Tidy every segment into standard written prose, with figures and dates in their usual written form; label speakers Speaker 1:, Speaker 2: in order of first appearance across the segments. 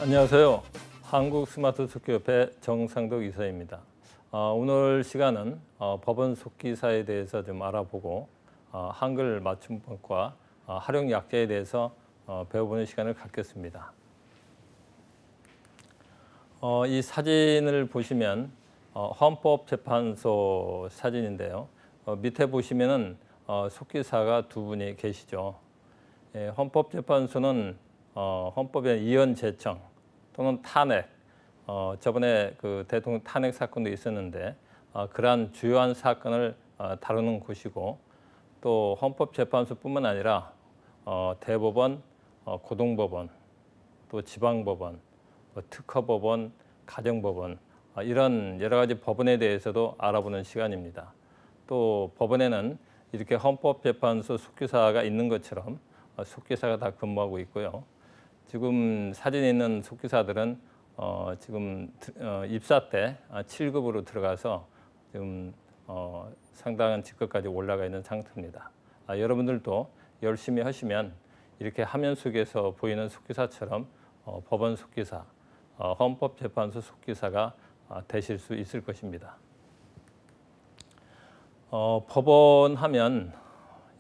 Speaker 1: 안녕하세요. 한국스마트속기협회 정상덕 이사입니다. 오늘 시간은 법원 속기사에 대해서 좀 알아보고 한글 맞춤법과 활용 약자에 대해서 배워보는 시간을 갖겠습니다. 이 사진을 보시면 헌법재판소 사진인데요. 밑에 보시면은 속기사가 두 분이 계시죠. 헌법재판소는 헌법의 이원 제청 또는 탄핵, 저번에 그 대통령 탄핵 사건도 있었는데 그러한 주요한 사건을 다루는 곳이고, 또 헌법재판소뿐만 아니라 대법원, 고등법원, 또 지방법원, 특허법원, 가정법원, 이런 여러 가지 법원에 대해서도 알아보는 시간입니다. 또 법원에는 이렇게 헌법재판소 속기사가 있는 것처럼 속기사가 다 근무하고 있고요. 지금 사진에 있는 속기사들은 지금 입사 때 7급으로 들어가서 지금 상당한 직급까지 올라가 있는 상태입니다. 여러분들도 열심히 하시면 이렇게 화면 속에서 보이는 속기사처럼 법원 속기사, 헌법재판소 속기사가 되실 수 있을 것입니다. 법원 하면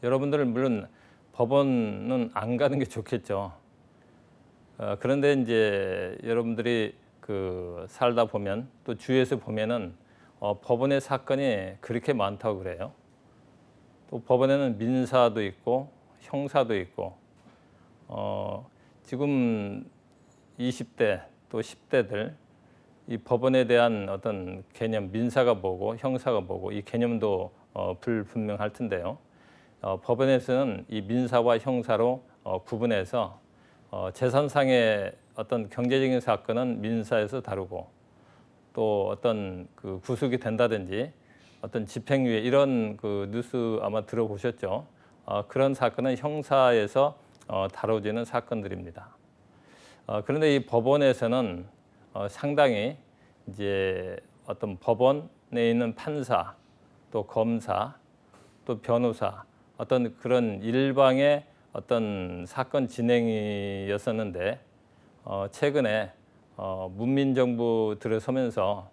Speaker 1: 여러분들은 물론 법원은 안 가는 게 좋겠죠. 그런데 이제 여러분들이 살다 보면 또 주위에서 보면은 법원의 사건이 그렇게 많다고 그래요. 또 법원에는 민사도 있고 형사도 있고, 지금 20대 또 10대들 이 법원에 대한 어떤 개념, 민사가 뭐고 형사가 뭐고 이 개념도 불분명할 텐데요. 법원에서는 이 민사와 형사로 구분해서 재산상의 어떤 경제적인 사건은 민사에서 다루고, 또 어떤 구속이 된다든지 어떤 집행유예 이런 뉴스 아마 들어보셨죠. 그런 사건은 형사에서 다뤄지는 사건들입니다. 그런데 이 법원에서는 상당히 이제 어떤 법원에 있는 판사, 또 검사, 또 변호사, 어떤 그런 일방의 어떤 사건 진행이었었는데 최근에 문민정부 들어서면서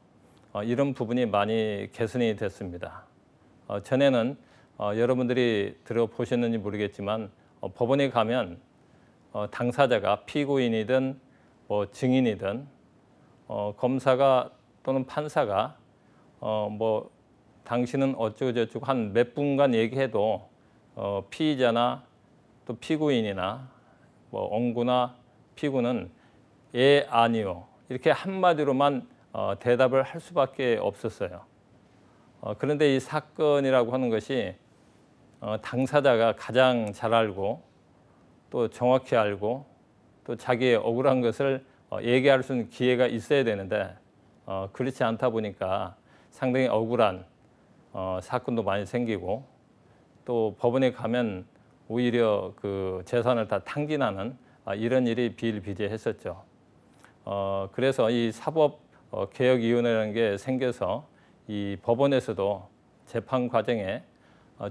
Speaker 1: 이런 부분이 많이 개선이 됐습니다. 전에는 여러분들이 들어보셨는지 모르겠지만 법원에 가면 당사자가 피고인이든 뭐 증인이든 검사가 또는 판사가 뭐 당신은 어쩌고저쩌고 한 몇 분간 얘기해도 피의자나 또 피고인이나 뭐 원고나 피고는 예, 아니요 이렇게 한마디로만 대답을 할 수밖에 없었어요. 그런데 이 사건이라고 하는 것이 당사자가 가장 잘 알고 또 정확히 알고 또 자기의 억울한 것을 얘기할 수 있는 기회가 있어야 되는데 그렇지 않다 보니까 상당히 억울한 사건도 많이 생기고, 또 법원에 가면 오히려 재산을 다 탕진하는 이런 일이 비일비재했었죠. 그래서 이 사법개혁위원회라는 게 생겨서 이 법원에서도 재판 과정에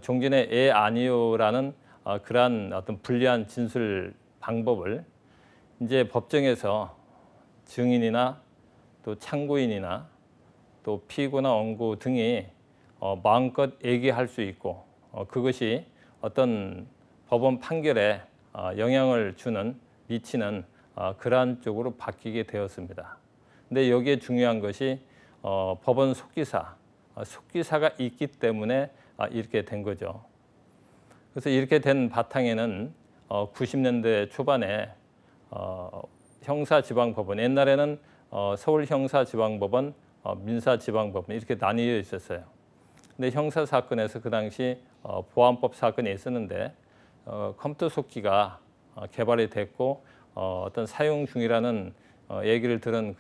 Speaker 1: 종전에 예 아니요라는 그러한 어떤 불리한 진술 방법을 이제 법정에서 증인이나 또 참고인이나 또 피고나 원고 등이 마음껏 얘기할 수 있고, 그것이 어떤 법원 판결에 영향을 미치는 그러한 쪽으로 바뀌게 되었습니다. 근데 여기에 중요한 것이 법원 속기사가 있기 때문에 이렇게 된 거죠. 그래서 이렇게 된 바탕에는 90년대 초반에 형사지방법원, 옛날에는 서울형사지방법원, 민사지방법원 이렇게 나뉘어 있었어요. 근데 형사 사건에서 그 당시 보안법 사건이 있었는데 컴퓨터 속기가 개발이 됐고 어떤 사용 중이라는 얘기를 들은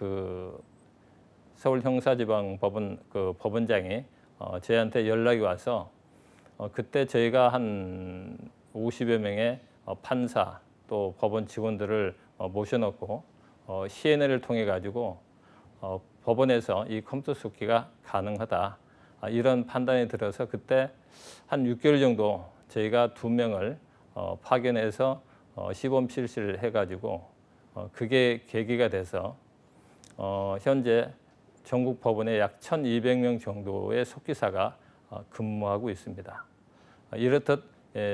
Speaker 1: 서울형사지방법원 법원장이 저희한테 연락이 와서 그때 저희가 한 50여 명의 판사 또 법원 직원들을 모셔놓고 시연회를 통해 가지고 법원에서 이 컴퓨터 속기가 가능하다, 이런 판단이 들어서 그때 한 6개월 정도 저희가 2명을 파견해서 시범 실시를 해가지고 그게 계기가 돼서 현재 전국 법원에 약 1,200명 정도의 속기사가 근무하고 있습니다. 이렇듯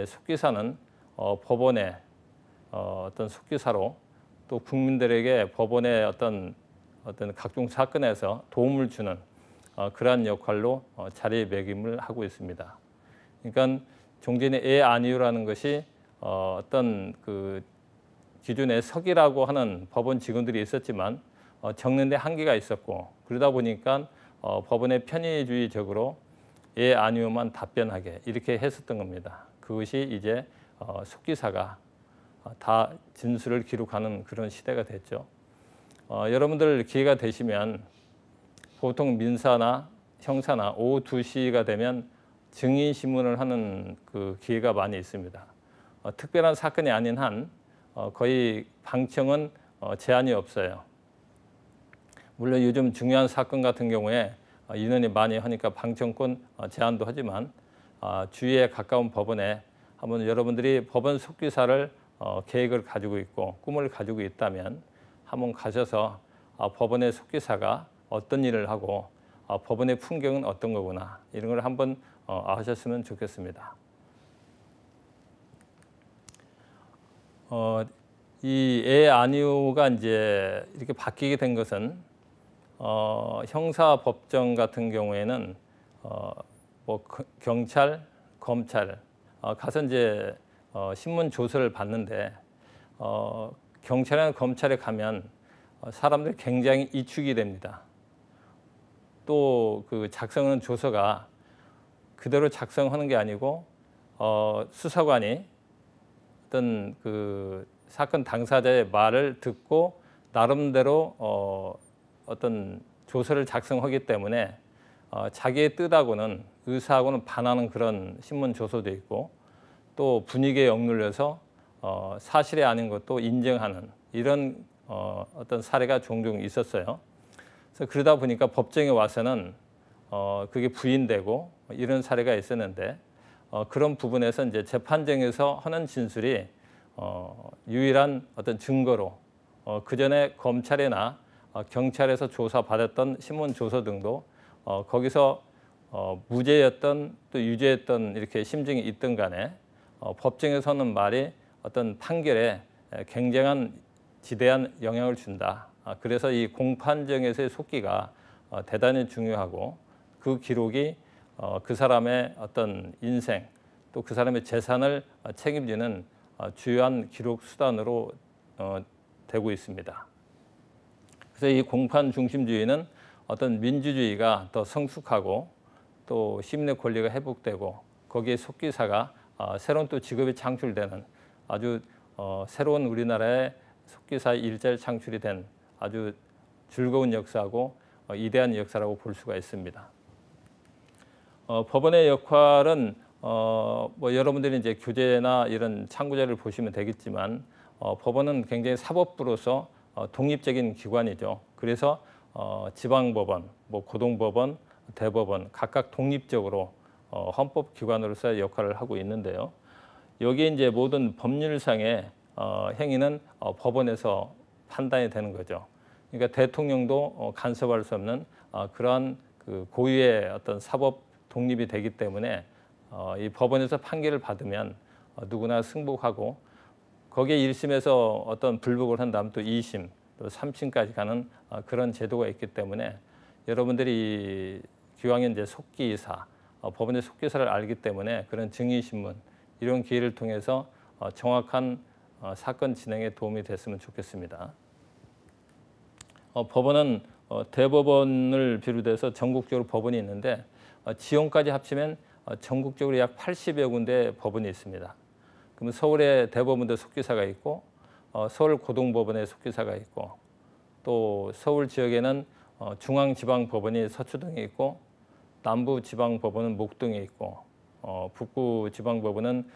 Speaker 1: 속기사는 법원의 어떤 속기사로 또 국민들에게 법원의 어떤 각종 사건에서 도움을 주는 그러한 역할로 자리매김을 하고 있습니다. 그러니까 종전에 예 아니요라는 것이 어떤 그 기존에 석이라고 하는 법원 직원들이 있었지만 적는데 한계가 있었고, 그러다 보니까 법원의 편의주의적으로 예 아니요만 답변하게 이렇게 했었던 겁니다. 그것이 이제 속기사가 다 진술을 기록하는 그런 시대가 됐죠. 여러분들 기회가 되시면 보통 민사나 형사나 오후 2시가 되면 증인신문을 하는 그 기회가 많이 있습니다. 특별한 사건이 아닌 한 거의 방청은 제한이 없어요. 물론 요즘 중요한 사건 같은 경우에 인원이 많이 하니까 방청권 제한도 하지만 주위에 가까운 법원에 한번 여러분들이 법원 속기사를 계획을 가지고 있고 꿈을 가지고 있다면 한번 가셔서 법원의 속기사가 어떤 일을 하고 법원의 풍경은 어떤 거구나 이런 걸 한번 아셨으면 좋겠습니다. 이 예 아니요가 이제 이렇게 바뀌게 된 것은 형사 법정 같은 경우에는 뭐 경찰, 검찰 가서 이제 신문 조서를 받는데 경찰이나 검찰에 가면 사람들이 굉장히 이축이 됩니다. 또 그 작성하는 조서가 그대로 작성하는 게 아니고 수사관이 어떤 그 사건 당사자의 말을 듣고 나름대로 어떤 조서를 작성하기 때문에 자기의 뜻하고는 의사하고는 반하는 그런 신문 조서도 있고 또 분위기에 억눌려서 사실이 아닌 것도 인정하는 이런 어떤 사례가 종종 있었어요. 그래서 그러다 보니까 법정에 와서는 그게 부인되고 이런 사례가 있었는데 그런 부분에서 이제 재판정에서 하는 진술이 유일한 어떤 증거로 그 전에 검찰이나 경찰에서 조사받았던 신문 조서 등도 거기서 무죄였던 또 유죄였던 이렇게 심증이 있든 간에 법정에서 하는 말이 어떤 판결에 굉장한 지대한 영향을 준다. 그래서 이 공판정에서의 속기가 대단히 중요하고 그 기록이 그 사람의 어떤 인생 또 그 사람의 재산을 책임지는 주요한 기록 수단으로 되고 있습니다. 그래서 이 공판 중심주의는 어떤 민주주의가 더 성숙하고 또 시민의 권리가 회복되고 거기에 속기사가 새로운 또 직업이 창출되는 아주 새로운 우리나라의 속기사 일자리 창출이 된 아주 즐거운 역사하고 이대한 역사라고 볼 수가 있습니다. 법원의 역할은 뭐 여러분들이 이제 교재나 이런 참고자를 보시면 되겠지만 법원은 굉장히 사법부로서 독립적인 기관이죠. 그래서 지방법원, 뭐 고등법원, 대법원 각각 독립적으로 헌법기관으로서의 역할을 하고 있는데요. 여기에 이제 모든 법률상의 행위는 법원에서 판단이 되는 거죠. 그러니까 대통령도 간섭할 수 없는 그러한 그 고유의 어떤 사법 독립이 되기 때문에 이 법원에서 판결을 받으면 누구나 승복하고 거기에 1심에서 어떤 불복을 한다면 또 2심, 또 3심까지 가는 그런 제도가 있기 때문에 여러분들이 기왕에 이제 속기사, 법원의 속기사를 알기 때문에 그런 증인신문 이런 기회를 통해서 정확한 사건 진행에 도움이 됐으면 좋겠습니다. 법원은 대법원을 비롯해서 전국적으로 법원이 있는데 지역까지 합치면 전국적으로 약 80여 군데 법원이 있습니다. 그러면 서울에 대법원도 속기사가 있고 서울고등법원에 속기사가 있고 또 서울 지역에는 중앙지방법원이 서초동에 있고 남부지방법원은 목동에 있고 북부지방법원은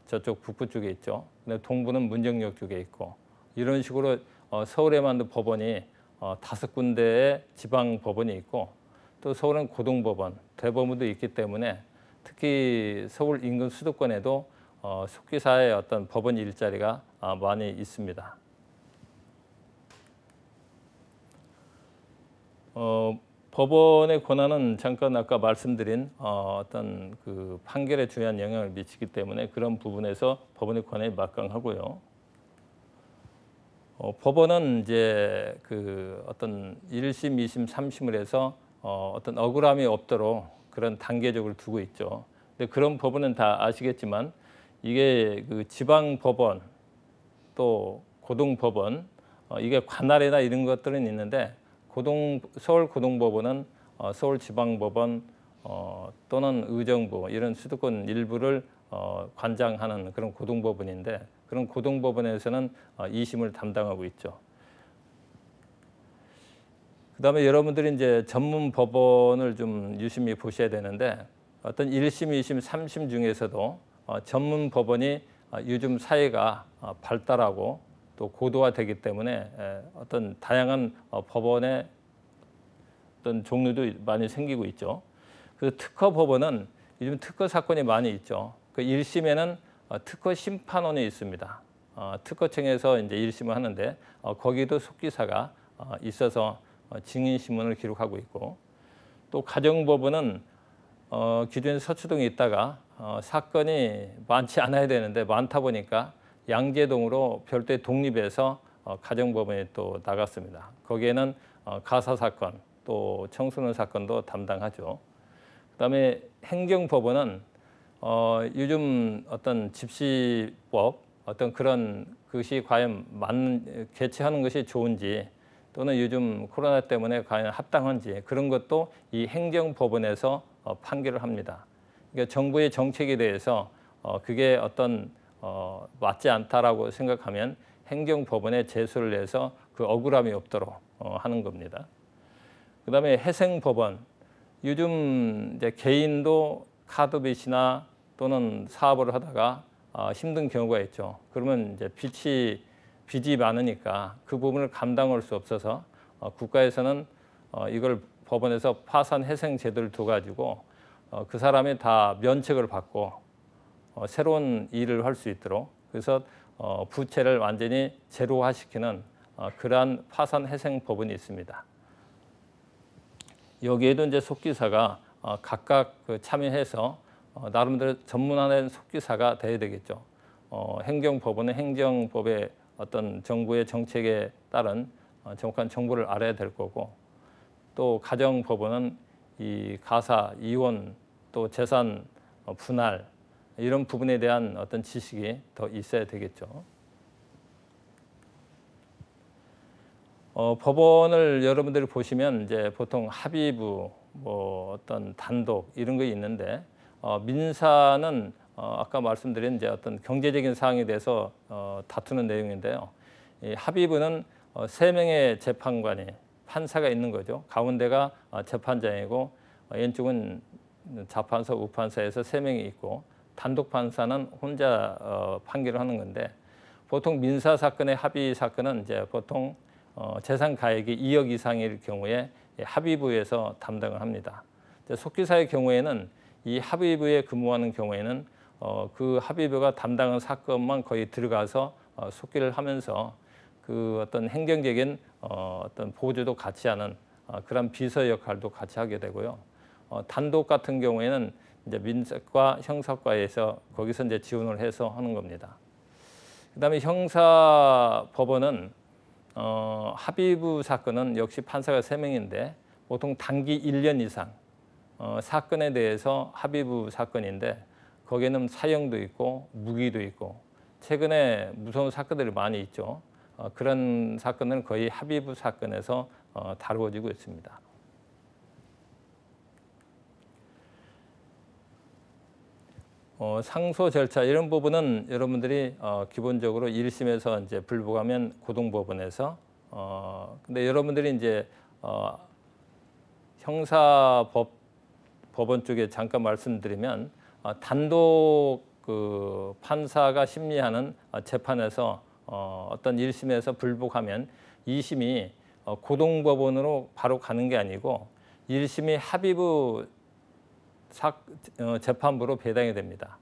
Speaker 1: 저쪽 북부 쪽에 있죠. 근데 동부는 문정역 쪽에 있고 이런 식으로 서울에만 법원이 5군데의 지방법원이 있고 또 서울은 고등법원, 대법원도 있기 때문에 특히 서울 인근 수도권에도 속기사의 어떤 법원 일자리가 많이 있습니다. 법원의 권한은 잠깐 아까 말씀드린 어떤 그 판결에 중요한 영향을 미치기 때문에 그런 부분에서 법원의 권한이 막강하고요. 법원은 이제 그 어떤 1심, 2심, 3심을 해서 어떤 억울함이 없도록 그런 단계적으로 두고 있죠. 근데 그런 법원은 다 아시겠지만 이게 그 지방 법원 또 고등법원 이게 관할이나 이런 것들은 있는데 서울 고등법원은 서울지방법원 또는 의정부 이런 수도권 일부를 관장하는 그런 고등법원인데 그런 고등법원에서는 2심을 담당하고 있죠. 그다음에 여러분들이 이제 전문 법원을 좀 유심히 보셔야 되는데 어떤 1심, 2심, 3심 중에서도 전문 법원이 요즘 사회가 발달하고 또 고도화되기 때문에 어떤 다양한 법원의 어떤 종류도 많이 생기고 있죠. 그래서 특허 법원은 요즘 특허 사건이 많이 있죠. 그 1심에는 특허 심판원이 있습니다. 특허청에서 이제 1심을 하는데 거기도 속기사가 있어서 증인 신문을 기록하고 있고 또 가정법원은 기존에 서초동에 있다가 사건이 많지 않아야 되는데 많다 보니까 양재동으로 별도의 독립해서 가정법원에 또 나갔습니다. 거기에는 가사 사건 또 청소년 사건도 담당하죠. 그다음에 행정법원은 요즘 어떤 집시법 어떤 그런 것이 과연 개최하는 것이 좋은지 또는 요즘 코로나 때문에 과연 합당한지 그런 것도 이 행정법원에서 판결을 합니다. 그러니까 정부의 정책에 대해서 그게 어떤 맞지 않다라고 생각하면 행정법원에 제소를 해서 그 억울함이 없도록 하는 겁니다. 그다음에 회생법원 요즘 이제 개인도 카드 빚이나 또는 사업을 하다가 힘든 경우가 있죠. 그러면 이제 빚이 많으니까 그 부분을 감당할 수 없어서 국가에서는 이걸 법원에서 파산 회생 제도를 둬가지고 그 사람이 다 면책을 받고 새로운 일을 할 수 있도록 그래서 부채를 완전히 제로화시키는 그러한 파산 회생 법원이 있습니다. 여기에도 이제 속기사가 각각 참여해서 나름대로 전문화된 속기사가 돼야 되겠죠. 행정법원은 행정법의 어떤 정부의 정책에 따른 정확한 정보를 알아야 될 거고 또 가정법원은 이 가사, 이혼, 또 재산 분할 이런 부분에 대한 어떤 지식이 더 있어야 되겠죠. 법원을 여러분들이 보시면 이제 보통 합의부, 뭐 어떤 단독 이런 거 있는데 민사는 아까 말씀드린 이제 어떤 경제적인 사항에 대해서 다투는 내용인데요. 이 합의부는 3명의 재판관이 판사가 있는 거죠. 가운데가 재판장이고 왼쪽은 자판사, 우판사에서 3명이 있고 단독 판사는 혼자 판결을 하는 건데 보통 민사 사건의 합의 사건은 이제 보통 재산 가액이 2억 이상일 경우에 합의부에서 담당을 합니다. 속기사의 경우에는 이 합의부에 근무하는 경우에는 그 합의부가 담당한 사건만 거의 들어가서 속기를 하면서 그 어떤 행정적인 어떤 보조도 같이 하는 그런 비서 역할도 같이 하게 되고요. 단독 같은 경우에는 이제 민사과 형사과에서 거기서 이제 지원을 해서 하는 겁니다. 그다음에 형사법원은 합의부 사건은 역시 판사가 3명인데 보통 단기 1년 이상 사건에 대해서 합의부 사건인데 거기에는 사형도 있고 무기도 있고 최근에 무서운 사건들이 많이 있죠. 그런 사건은 거의 합의부 사건에서 다루어지고 있습니다. 상소 절차 이런 부분은 여러분들이 기본적으로 1심에서 이제 불복하면 고등법원에서 근데 여러분들이 이제 형사법원 쪽에 잠깐 말씀드리면 단독 그 판사가 심리하는 재판에서 어떤 1심에서 불복하면 2심이 고등법원으로 바로 가는 게 아니고 1심이 합의부 재판부로 배당이 됩니다.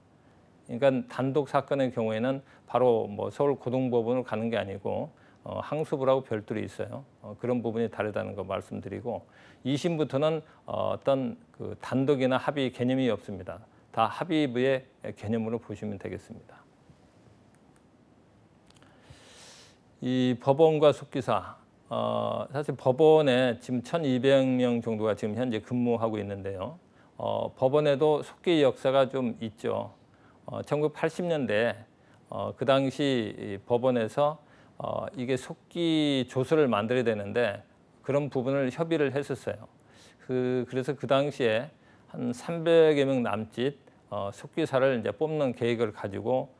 Speaker 1: 그러니까 단독 사건의 경우에는 바로 뭐 서울 고등법원으로 가는 게 아니고 항소부라고 별도로 있어요. 그런 부분이 다르다는 거 말씀드리고 2심부터는 어떤 그 단독이나 합의 개념이 없습니다. 다 합의부의 개념으로 보시면 되겠습니다. 이 법원과 속기사, 사실 법원에 지금 1,200명 정도가 지금 현재 근무하고 있는데요. 법원에도 속기 역사가 좀 있죠. 1980년대 그 당시 법원에서 이게 속기 조서를 만들어야 되는데 그런 부분을 협의를 했었어요. 그래서 그 당시에 한 300여 명 남짓 속기사를 이제 뽑는 계획을 가지고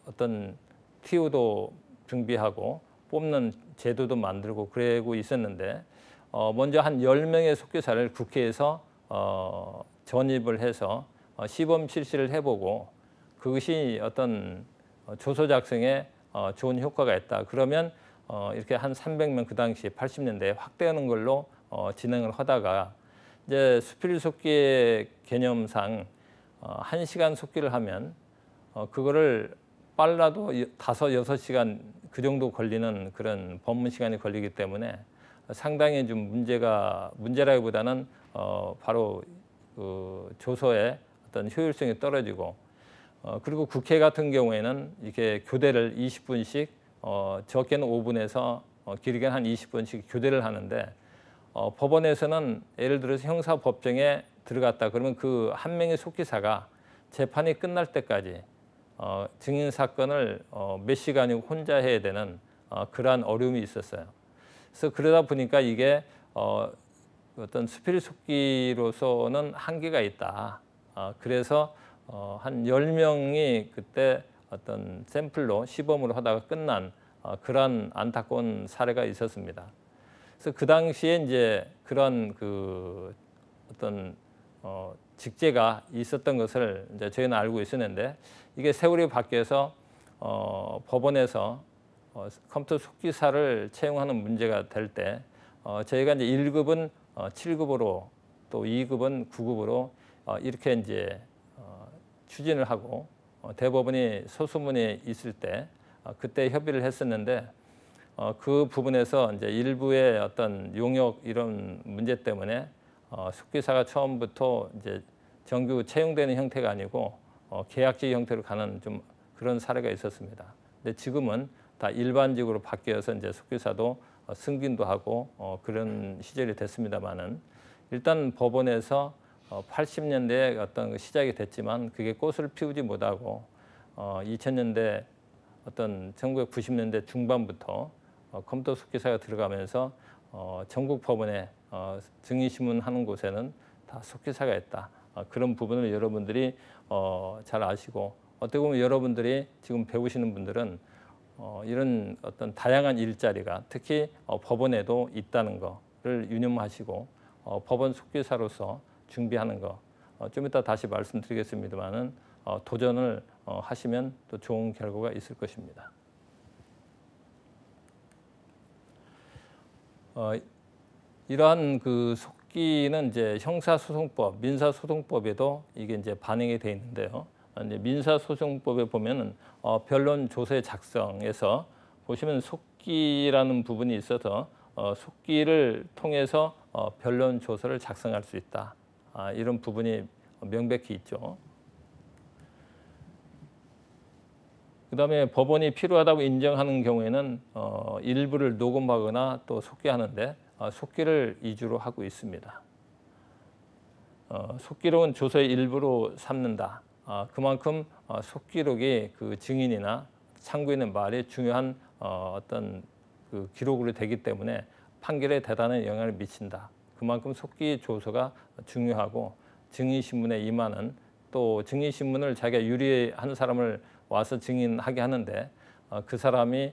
Speaker 1: 어떤 TO도 준비하고 뽑는 제도도 만들고 그러고 있었는데 먼저 한 10명의 속기사를 국회에서 전입을 해서 시범 실시를 해보고 그것이 어떤 조서 작성에 좋은 효과가 있다. 그러면 이렇게 한 300명 그 당시 80년대에 확대하는 걸로 진행을 하다가 이제 수필 속기의 개념상 1시간 속기를 하면 그거를 빨라도 5, 6시간 그 정도 걸리는 그런 법문 시간이 걸리기 때문에 상당히 좀 문제라기보다는 바로 그 조서의 어떤 효율성이 떨어지고 그리고 국회 같은 경우에는 이렇게 교대를 20분씩 적게는 5분에서 길게는 한 20분씩 교대를 하는데 법원에서는 예를 들어서 형사법정에 들어갔다 그러면 그 한 명의 속기사가 재판이 끝날 때까지 증인 사건을 몇 시간이고 혼자 해야 되는 그러한 어려움이 있었어요. 그래서 그러다 보니까 이게 어떤 수필 속기로서는 한계가 있다. 그래서 한 10명이 그때 어떤 샘플로 시범으로 하다가 끝난 그러한 안타까운 사례가 있었습니다. 그래서 그 당시에 이제 그런 그 어떤 직제가 있었던 것을 이제 저희는 알고 있었는데 이게 세월이 바뀌어서 법원에서 컴퓨터 속기사를 채용하는 문제가 될 때 저희가 이제 1급은 7급으로 또 2급은 9급으로 이렇게 이제 추진을 하고 대법원이 소수문이 있을 때 그때 협의를 했었는데 그 부분에서 이제 일부의 어떤 용역 이런 문제 때문에 속기사가 처음부터 이제 정규 채용되는 형태가 아니고 계약직 형태로 가는 좀 그런 사례가 있었습니다. 근데 지금은 다 일반직으로 바뀌어서 이제 속기사도 승진도 하고 그런 시절이 됐습니다만은 일단 법원에서 80년대에 어떤 시작이 됐지만 그게 꽃을 피우지 못하고 2000년대 어떤 1990년대 중반부터 컴퓨터 속기사가 들어가면서 전국 법원에 증인신문 하는 곳에는 다 속기사가 있다. 그런 부분을 여러분들이 잘 아시고 어떻게 보면 여러분들이 지금 배우시는 분들은 이런 어떤 다양한 일자리가 특히 법원에도 있다는 거를 유념하시고 법원 속기사로서 준비하는 거 좀 이따 다시 말씀드리겠습니다만은 도전을 하시면 또 좋은 결과가 있을 것입니다. 이러한 그 속기는 이제 형사소송법, 민사소송법에도 이게 이제 반영이 돼 있는데요. 이제 민사소송법에 보면은 변론 조서의 작성에서 보시면 속기라는 부분이 있어서 속기를 통해서 변론 조서를 작성할 수 있다. 이런 부분이 명백히 있죠. 그다음에 법원이 필요하다고 인정하는 경우에는 일부를 녹음하거나 또 속기하는데 속기를 위주로 하고 있습니다. 속기록은 조서의 일부로 삼는다. 그만큼 속기록이 그 증인이나 참고인의 말이 중요한 어떤 그 기록으로 되기 때문에 판결에 대단한 영향을 미친다. 그만큼 속기 조서가 중요하고 증인신문에 임하는 또 증인신문을 자기가 유리한 사람을 와서 증인하게 하는데 그 사람이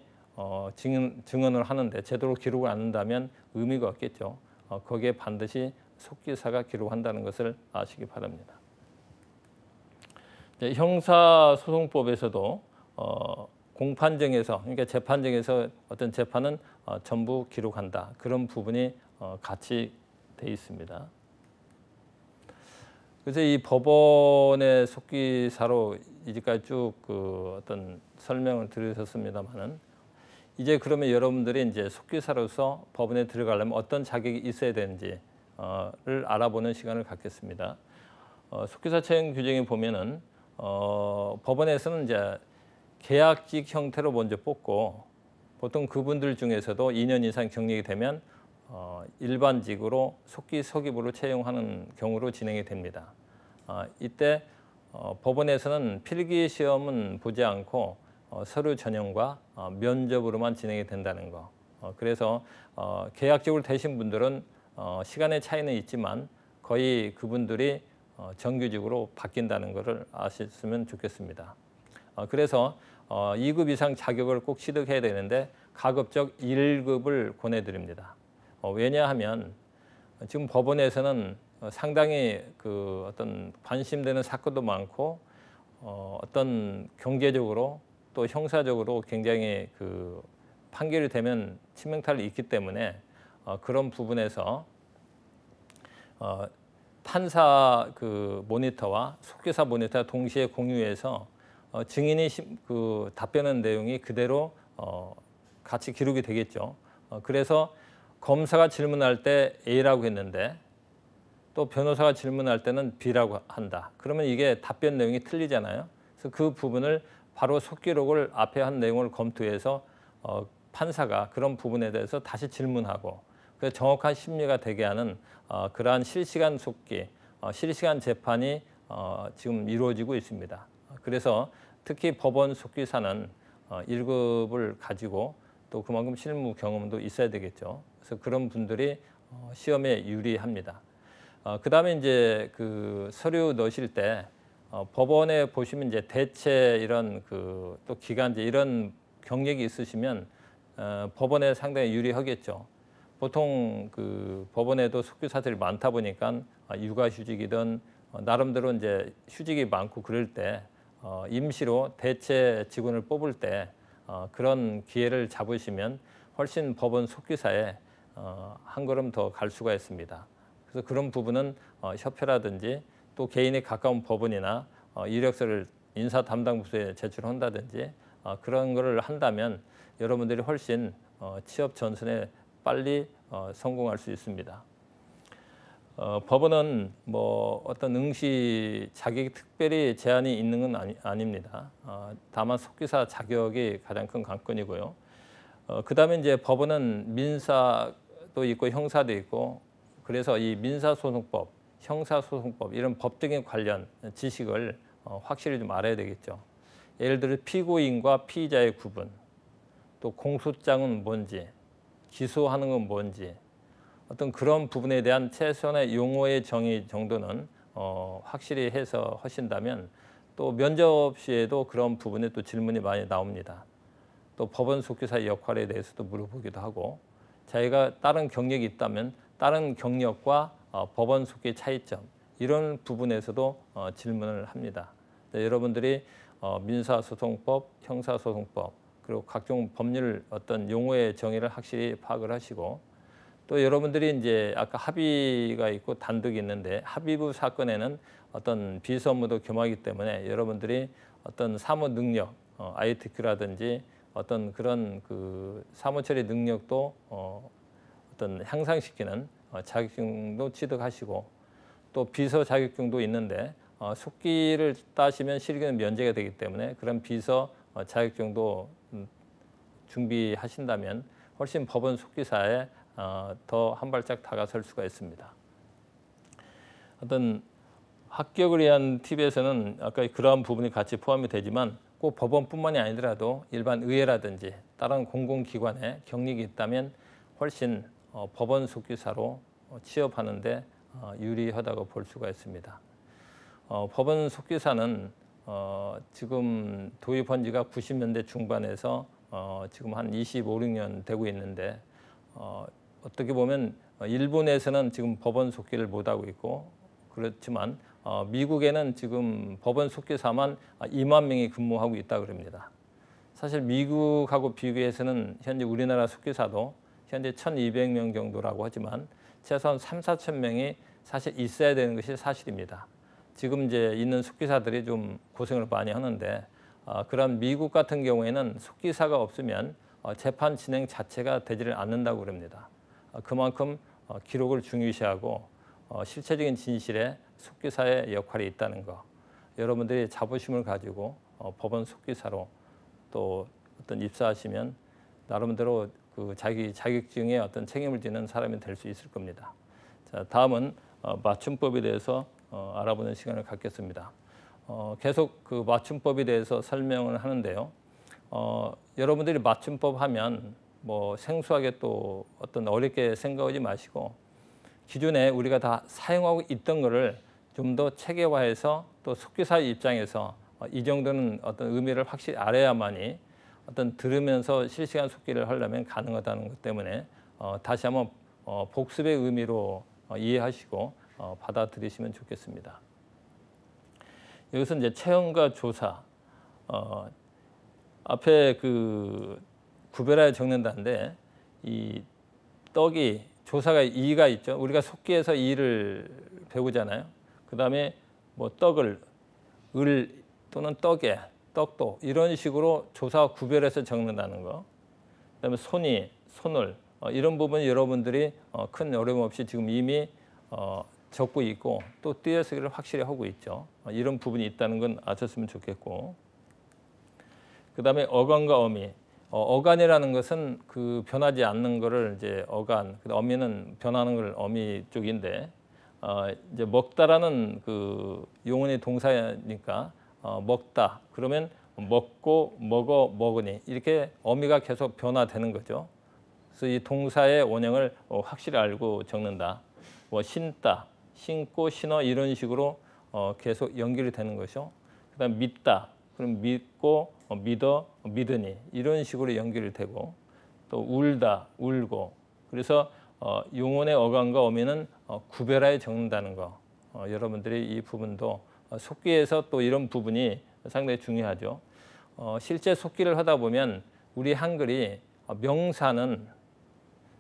Speaker 1: 증언을 하는데 제대로 기록을 안 한다면 의미가 없겠죠. 거기에 반드시 속기사가 기록한다는 것을 아시기 바랍니다. 형사소송법에서도 공판정에서 그러니까 재판정에서 어떤 재판은 전부 기록한다. 그런 부분이 같이 돼 있습니다. 그래서 이 법원의 속기사로 이제까지 쭉 그 어떤 설명을 드렸었습니다만은 이제 그러면 여러분들이 이제 속기사로서 법원에 들어가려면 어떤 자격이 있어야 되는지를 알아보는 시간을 갖겠습니다. 속기사 채용 규정에 보면은 법원에서는 이제 계약직 형태로 먼저 뽑고 보통 그분들 중에서도 2년 이상 경력이 되면 일반직으로 속기소기부로 채용하는 경우로 진행이 됩니다. 이때 법원에서는 필기 시험은 보지 않고 서류 전형과 면접으로만 진행이 된다는 거. 그래서 계약직으로 되신 분들은 시간의 차이는 있지만 거의 그분들이 정규직으로 바뀐다는 것을 아셨으면 좋겠습니다. 그래서 2급 이상 자격을 꼭 취득해야 되는데 가급적 1급을 권해드립니다. 왜냐하면 지금 법원에서는 상당히 그 어떤 관심되는 사건도 많고 어떤 경제적으로 또 형사적으로 굉장히 그 판결이 되면 치명타를 입기 때문에 그런 부분에서 판사 그 모니터와 속기사 모니터가 동시에 공유해서 증인이 그 답변한 내용이 그대로 같이 기록이 되겠죠. 그래서 검사가 질문할 때 A라고 했는데 또 변호사가 질문할 때는 B라고 한다. 그러면 이게 답변 내용이 틀리잖아요. 그래서 그 부분을 바로 속기록을 앞에 한 내용을 검토해서 판사가 그런 부분에 대해서 다시 질문하고 그래서 정확한 심리가 되게 하는 그러한 실시간 속기, 실시간 재판이 지금 이루어지고 있습니다. 그래서 특히 법원 속기사는 1급을 가지고 또 그만큼 실무 경험도 있어야 되겠죠. 그래서 그런 분들이 시험에 유리합니다. 그다음에 이제 그 서류 넣으실 때 법원에 보시면 이제 대체 이런 그 또 기간제 이런 경력이 있으시면 법원에 상당히 유리하겠죠. 보통 그 법원에도 속기사들이 많다 보니까 육아휴직이든 나름대로 이제 휴직이 많고 그럴 때 임시로 대체 직원을 뽑을 때 그런 기회를 잡으시면 훨씬 법원 속기사에 한 걸음 더 갈 수가 있습니다. 그래서 그런 부분은 협회라든지 또 개인이 가까운 법원이나 이력서를 인사 담당 부서에 제출한다든지 그런 거를 한다면 여러분들이 훨씬 취업 전선에 빨리 성공할 수 있습니다. 법원은 뭐 어떤 응시 자격이 특별히 제한이 있는 건 아닙니다. 다만 속기사 자격이 가장 큰 관건이고요. 그다음에 이제 법원은 민사도 있고 형사도 있고 그래서 이 민사소송법, 형사소송법 이런 법적인 관련 지식을 확실히 좀 알아야 되겠죠. 예를 들어 피고인과 피의자의 구분, 또 공소장은 뭔지, 기소하는 건 뭔지 어떤 그런 부분에 대한 최소한의 용어의 정의 정도는 확실히 해서 하신다면 또 면접 시에도 그런 부분에 또 질문이 많이 나옵니다. 또 법원 속기사의 역할에 대해서도 물어보기도 하고 자기가 다른 경력이 있다면 다른 경력과 법원 속기의 차이점 이런 부분에서도 질문을 합니다. 여러분들이 민사소송법, 형사소송법 그리고 각종 법률 어떤 용어의 정의를 확실히 파악을 하시고 또 여러분들이 이제 아까 합의가 있고 단독이 있는데 합의부 사건에는 어떤 비서무도 겸하기 때문에 여러분들이 어떤 사무 능력, ITQ라든지 어떤 그런 그 사무 처리 능력도 어떤 향상시키는 자격증도 취득하시고 또 비서 자격증도 있는데 속기를 따시면 실기는 면제가 되기 때문에 그런 비서 자격증도 준비하신다면 훨씬 법원 속기사에 더 한 발짝 다가설 수가 있습니다. 어떤 합격을 위한 팁에서는 아까 그러한 부분이 같이 포함이 되지만 꼭 법원뿐만이 아니더라도 일반 의회라든지 다른 공공기관에 경력이 있다면 훨씬 법원 속기사로 취업하는 데 유리하다고 볼 수가 있습니다. 법원 속기사는 지금 도입한 지가 90년대 중반에서 지금 한 25, 6년 되고 있는데 어떻게 보면 일본에서는 지금 법원 속기를 못하고 있고 그렇지만 미국에는 지금 법원 속기사만 2만 명이 근무하고 있다고 합니다. 사실 미국하고 비교해서는 현재 우리나라 속기사도 현재 1,200명 정도라고 하지만 최소한 3, 4천 명이 사실 있어야 되는 것이 사실입니다. 지금 이제 있는 속기사들이 좀 고생을 많이 하는데 그런 미국 같은 경우에는 속기사가 없으면 재판 진행 자체가 되지를 않는다고 그럽니다. 그만큼 기록을 중요시하고 실체적인 진실에 속기사의 역할이 있다는 거. 여러분들이 자부심을 가지고 법원 속기사로 또 어떤 입사하시면 나름대로 그 자기 자격증에 어떤 책임을 지는 사람이 될 수 있을 겁니다. 자, 다음은 맞춤법에 대해서 알아보는 시간을 갖겠습니다. 계속 그 맞춤법에 대해서 설명을 하는데요. 여러분들이 맞춤법 하면 뭐 생소하게 또 어떤 어렵게 생각하지 마시고 기존에 우리가 다 사용하고 있던 거를 좀 더 체계화해서 또 속기사의 입장에서 이 정도는 어떤 의미를 확실히 알아야만이 어떤 들으면서 실시간 속기를 하려면 가능하다는 것 때문에 다시 한번 복습의 의미로 이해하시고 받아들이시면 좋겠습니다. 여기서 이제 체험과 조사, 앞에 그 구별하여 적는다는데 이 떡이 조사가 이가 있죠. 우리가 속기에서 이를 배우잖아요. 그 다음에 뭐 떡을 을 또는 떡에 떡도 이런 식으로 조사와 구별해서 적는다는 거. 그다음에 손이 손을 이런 부분 여러분들이 큰 어려움 없이 지금 이미 적고 있고 또 띄어쓰기를 확실히 하고 있죠. 이런 부분이 있다는 건 아셨으면 좋겠고. 그다음에 어간과 어미. 어간이라는 것은 그 변하지 않는 거를 이제 어간, 어미는 변하는 걸 어미 쪽인데 이제 먹다라는 그 용언의 동사니까 먹다 그러면 먹고 먹어 먹으니 이렇게 어미가 계속 변화되는 거죠. 그래서 이 동사의 원형을 확실히 알고 적는다. 뭐 신다, 신고 신어 이런 식으로 계속 연결이 되는 것이죠. 그다음 믿다. 그럼 믿고 믿어 믿으니 이런 식으로 연결이 되고 또 울다 울고 그래서 용언의 어간과 어미는 구별하여 적는다는 거. 여러분들이 이 부분도 속기에서 또 이런 부분이 상당히 중요하죠. 실제 속기를 하다 보면 우리 한글이 명사는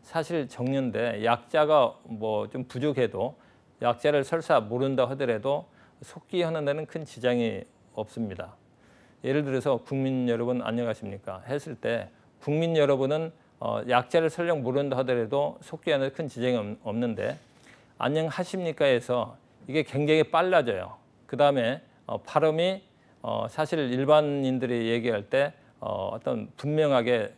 Speaker 1: 사실 적는데 약자가 뭐 좀 부족해도 약자를 설사 모른다 하더라도 속기하는 데는 큰 지장이 없습니다. 예를 들어서 국민 여러분 안녕하십니까 했을 때 국민 여러분은 약자를 설령 모른다 하더라도 속기하는 데 큰 지장이 없는데 안녕하십니까 해서 이게 굉장히 빨라져요. 그 다음에 발음이 사실 일반인들이 얘기할 때 어떤 분명하게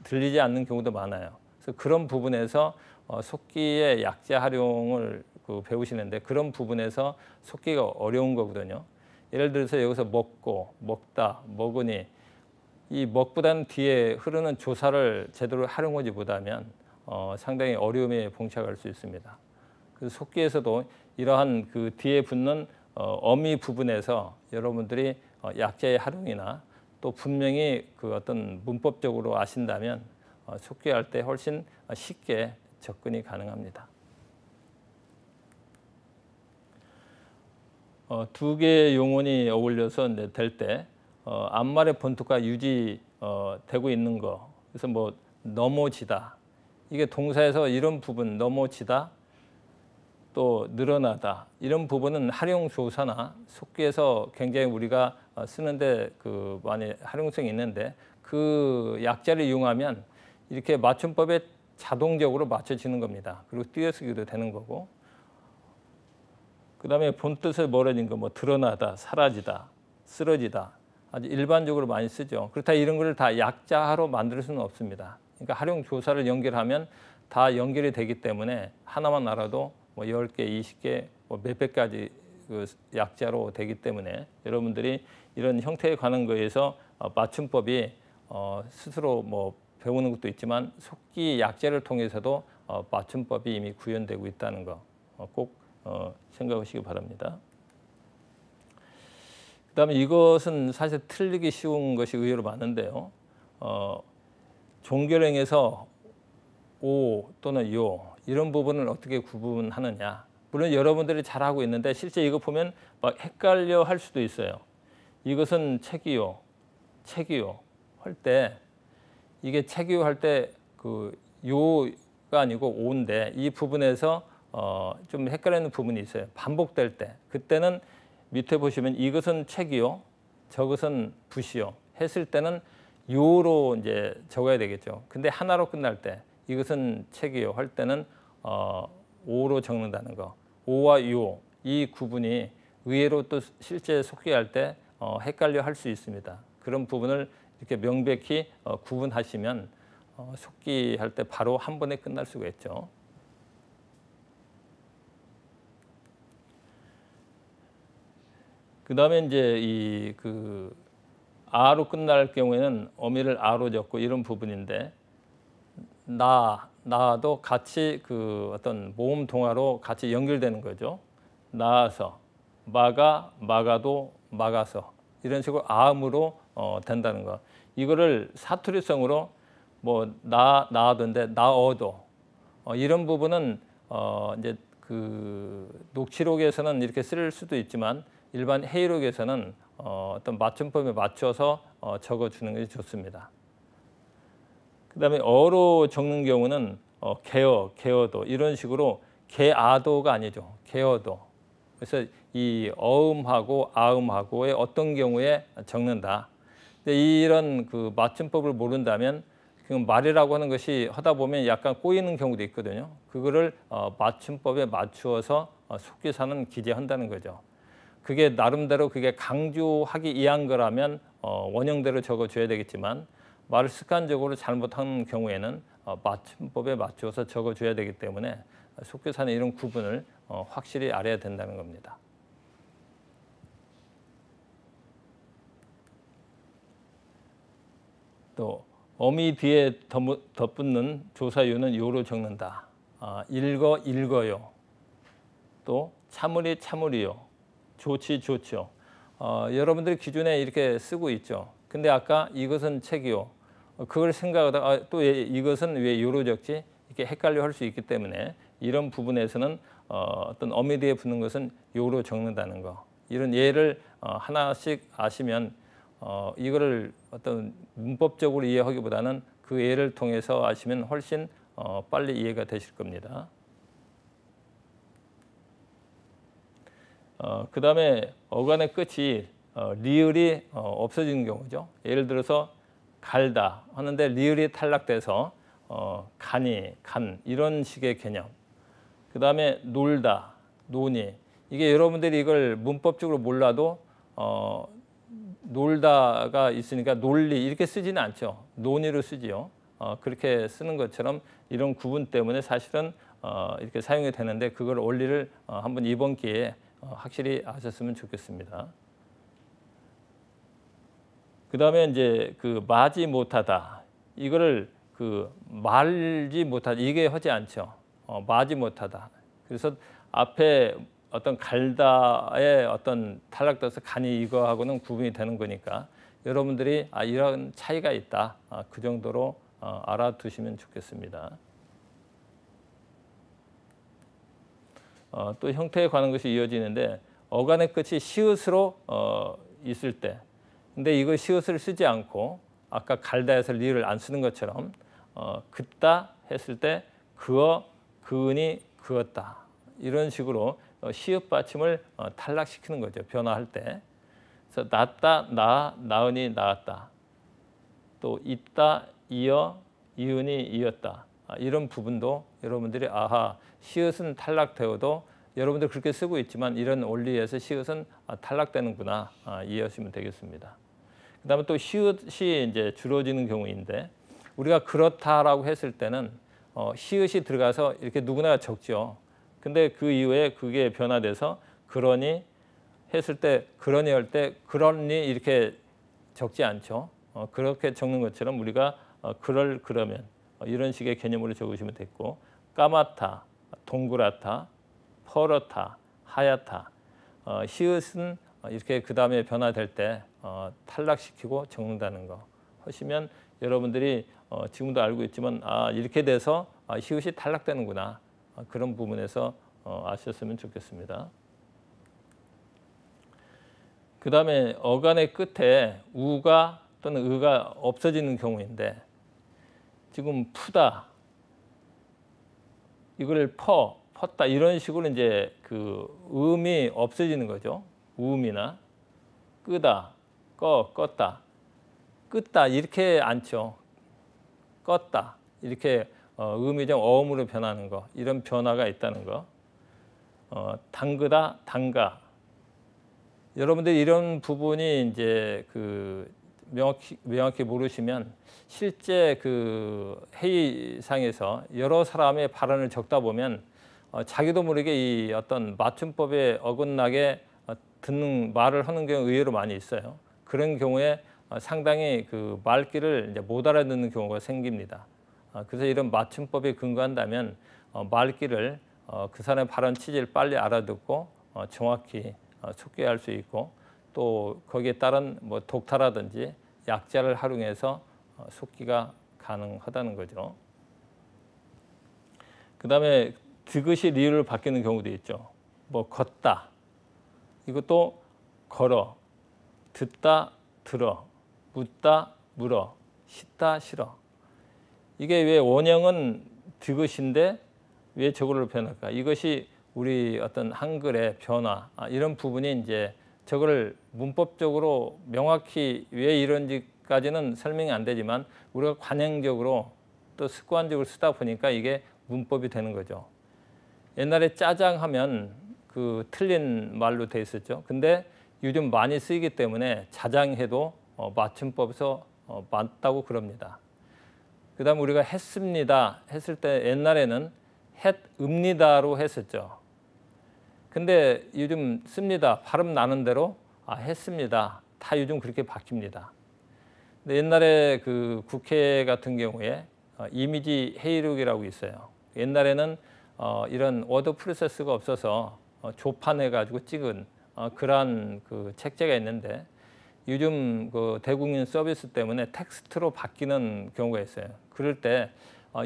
Speaker 1: 들리지 않는 경우도 많아요. 그래서 그런 부분에서 속기의 약자 활용을 배우시는데 그런 부분에서 속기가 어려운 거거든요. 예를 들어서 여기서 먹고 먹다 먹으니 이 먹보다는 뒤에 흐르는 조사를 제대로 활용하지 못하면 상당히 어려움에 봉착할 수 있습니다. 그래서 속기에서도 이러한 그 뒤에 붙는 어미 부분에서 여러분들이 약자의 활용이나 또 분명히 그 어떤 문법적으로 아신다면 속기할 때 훨씬 쉽게 접근이 가능합니다. 두 개의 용언이 어울려서 될 때 앞말의 본토가 유지되고 있는 거. 그래서 뭐 넘어지다. 이게 동사에서 이런 부분 넘어지다 또 늘어나다 이런 부분은 활용조사나 속기에서 굉장히 우리가 쓰는데 그 많이 활용성이 있는데 그 약자를 이용하면 이렇게 맞춤법에 자동적으로 맞춰지는 겁니다. 그리고 띄어쓰기도 되는 거고. 그 다음에 본뜻을 멀어진 거 뭐 드러나다, 사라지다, 쓰러지다 아주 일반적으로 많이 쓰죠. 그렇다 이런 걸 다 약자로 만들 수는 없습니다. 그러니까 활용조사를 연결하면 다 연결이 되기 때문에 하나만 알아도 뭐 10개, 20개, 뭐 몇백 가지 그 약자로 되기 때문에 여러분들이 이런 형태에 관한 거에서 맞춤법이 스스로 뭐 배우는 것도 있지만 속기 약자를 통해서도 맞춤법이 이미 구현되고 있다는 거 꼭 생각하시기 바랍니다. 그다음에 이것은 사실 틀리기 쉬운 것이 의외로 많은데요. 종결형에서 오 또는 요 이런 부분을 어떻게 구분하느냐. 물론 여러분들이 잘하고 있는데 실제 이거 보면 막 헷갈려 할 수도 있어요. 이것은 책이요, 책이요 할 때 이게 책이요 할 때 그 요가 아니고 오인데 이 부분에서 좀 헷갈리는 부분이 있어요. 반복될 때 그때는 밑에 보시면 이것은 책이요, 저것은 붓이요 했을 때는 요로 이제 적어야 되겠죠. 근데 하나로 끝날 때 이것은 책이요 할 때는 오로 적는다는 거. 오와 요 이 구분이 의외로 또 실제 속기할 때 헷갈려 할 수 있습니다. 그런 부분을 이렇게 명백히 구분하시면 속기할 때 바로 한 번에 끝날 수가 있죠. 그다음에 이제 아로 끝날 경우에는 어미를 아로 적고 이런 부분인데 나도 같이 어떤 모음 동화로 같이 연결되는 거죠. 나아서 막아도 막아서 이런 식으로 아음으로 된다는 거. 이거를 사투리성으로 뭐 나아도인데 나어도 이런 부분은 이제 녹취록에서는 이렇게 쓸 수도 있지만 일반 회의록에서는 어떤 맞춤법에 맞춰서 적어주는 것이 좋습니다. 그다음에 어로 적는 경우는 개어도 이런 식으로 개아도가 아니죠. 개어도. 그래서 이 어음하고 아음하고의 어떤 경우에 적는다. 근데 이런 맞춤법을 모른다면 말이라고 하는 것이 하다 보면 약간 꼬이는 경우도 있거든요. 그거를 맞춤법에 맞추어서 속기사는 기재한다는 거죠. 그게 나름대로 그게 강조하기 이한 거라면 원형대로 적어줘야 되겠지만 말을 습관적으로 잘못하는 경우에는 맞춤법에 맞추어서 적어줘야 되기 때문에 속기사는 이런 구분을 확실히 알아야 된다는 겁니다. 또 어미 뒤에 덧붙는 조사유는 요로 적는다. 읽어요. 또 참으리요. 좋지요. 여러분들이 기준에 이렇게 쓰고 있죠. 근데 아까 이것은 책이요. 그걸 생각하다가 또 이것은 왜 요로 적지? 이렇게 헷갈려 할 수 있기 때문에 이런 부분에서는 어떤 어미 뒤에 붙는 것은 요로 적는다는 거. 이런 예를 하나씩 아시면 이거를 어떤 문법적으로 이해하기보다는 그 예를 통해서 아시면 훨씬 빨리 이해가 되실 겁니다. 그 다음에 어간의 끝이 리을이 없어지는 경우죠. 예를 들어서 갈다 하는데 리을이 탈락돼서 간 이런 식의 개념. 그 다음에 놀다, 노니. 이게 여러분들이 이걸 문법적으로 몰라도 놀다가 있으니까 논리 이렇게 쓰지는 않죠. 논의로 쓰지요. 그렇게 쓰는 것처럼 이런 구분 때문에 사실은 이렇게 사용이 되는데 그걸 원리를 한번 이번 기회에 확실히 아셨으면 좋겠습니다. 그 다음에 이제 마지 못하다. 이거를 말지 못하다. 이게 하지 않죠. 마지 못하다. 그래서 앞에 어떤 갈다의 어떤 탈락돼서 간이 이거하고는 구분이 되는 거니까 여러분들이 이런 차이가 있다. 그 정도로 알아두시면 좋겠습니다. 또 형태에 관한 것이 이어지는데 어간의 끝이 시읒으로 있을 때 근데 이거 시읒을 쓰지 않고 아까 갈다에서 리을 안 쓰는 것처럼 긋다 했을 때 그어, 그은이 그었다. 이런 식으로 시읒 받침을 탈락시키는 거죠. 변화할 때. 그래서 낳다, 나은이 낳았다. 또 있다, 이어, 이은이 이었다. 이런 부분도 여러분들이 시읒은 탈락되어도 여러분들 그렇게 쓰고 있지만 이런 원리에서 시읒은 탈락되는구나 이해하시면 되겠습니다. 그다음에 또 시읒이 이제 줄어지는 경우인데 우리가 그렇다라고 했을 때는 시읒이 들어가서 이렇게 누구나 적죠. 근데 그 이후에 그게 변화돼서 그러니 했을 때 그러니 할 때 그러니 이렇게 적지 않죠. 그렇게 적는 것처럼 우리가 그러면 이런 식의 개념으로 적으시면 됐고 까맣다, 동그랗다, 퍼렇다, 하얗다. 시읒은 이렇게 그 다음에 변화될 때 탈락시키고 적는다는 거 하시면 여러분들이 지금도 알고 있지만 이렇게 돼서 시읒이 탈락되는구나. 그런 부분에서 아셨으면 좋겠습니다. 그 다음에 어간의 끝에 우가 또는 의가 없어지는 경우인데 지금 푸다 이걸 펐다 이런 식으로 이제 음이 없어지는 거죠. 우음이나 끄다, 껐다. 끄다 이렇게 않죠. 껐다 이렇게 의미적 어음으로 변하는 거, 이런 변화가 있다는 거. 담그다, 담가. 여러분들 이런 부분이 이제 그 명확히 모르시면 실제 그 회의상에서 여러 사람의 발언을 적다 보면 자기도 모르게 이 어떤 맞춤법에 어긋나게 듣는 말을 하는 경우 의외로 많이 있어요. 그런 경우에 상당히 그 말귀를 이제 못 알아듣는 경우가 생깁니다. 그래서 이런 맞춤법에 근거한다면 말귀를 그 사람의 발언 취지를 빨리 알아듣고 정확히 속개할 수 있고, 또 거기에 따른 뭐 독타라든지 약자를 활용해서 속기가 가능하다는 거죠. 그 다음에 디귿이 리을로 바뀌는 경우도 있죠. 뭐 걷다, 이것도 걸어, 듣다, 들어, 묻다, 물어, 씻다, 실어. 이게 왜 원형은 디귿인데 왜 저걸로 변할까? 이것이 우리 어떤 한글의 변화, 이런 부분이 이제 저거를 문법적으로 명확히 왜 이런지까지는 설명이 안 되지만 우리가 관행적으로 또 습관적으로 쓰다 보니까 이게 문법이 되는 거죠. 옛날에 짜장 하면 그 틀린 말로 돼 있었죠. 근데 요즘 많이 쓰이기 때문에 자장해도 맞춤법에서 맞다고 그럽니다. 그 다음 우리가 했습니다 했을 때 옛날에는 했읍니다로 했었죠. 근데 요즘 씁니다. 발음 나는 대로 했습니다. 다 요즘 그렇게 바뀝니다. 근데 옛날에 그 국회 같은 경우에 이미지 회의록이라고 있어요. 옛날에는 이런 워드 프로세스가 없어서 조판해 가지고 찍은 그러한 그 책자가 있는데, 요즘 그 대국민 서비스 때문에 텍스트로 바뀌는 경우가 있어요. 그럴 때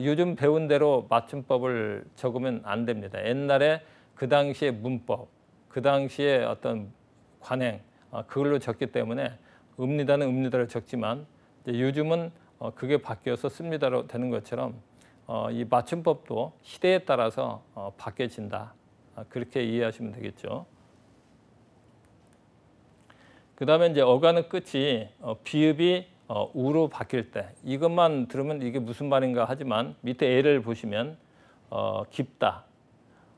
Speaker 1: 요즘 배운 대로 맞춤법을 적으면 안 됩니다. 옛날에 그 당시의 문법, 그 당시의 어떤 관행, 그걸로 적기 때문에 읍니다는 읍니다로 적지만 이제 요즘은 그게 바뀌어서 씁니다로 되는 것처럼 이 맞춤법도 시대에 따라서 바뀌어진다. 그렇게 이해하시면 되겠죠. 그 다음에 이제 어간의 끝이 비읍이 우로 바뀔 때, 이것만 들으면 이게 무슨 말인가 하지만 밑에 예를 보시면 깊다.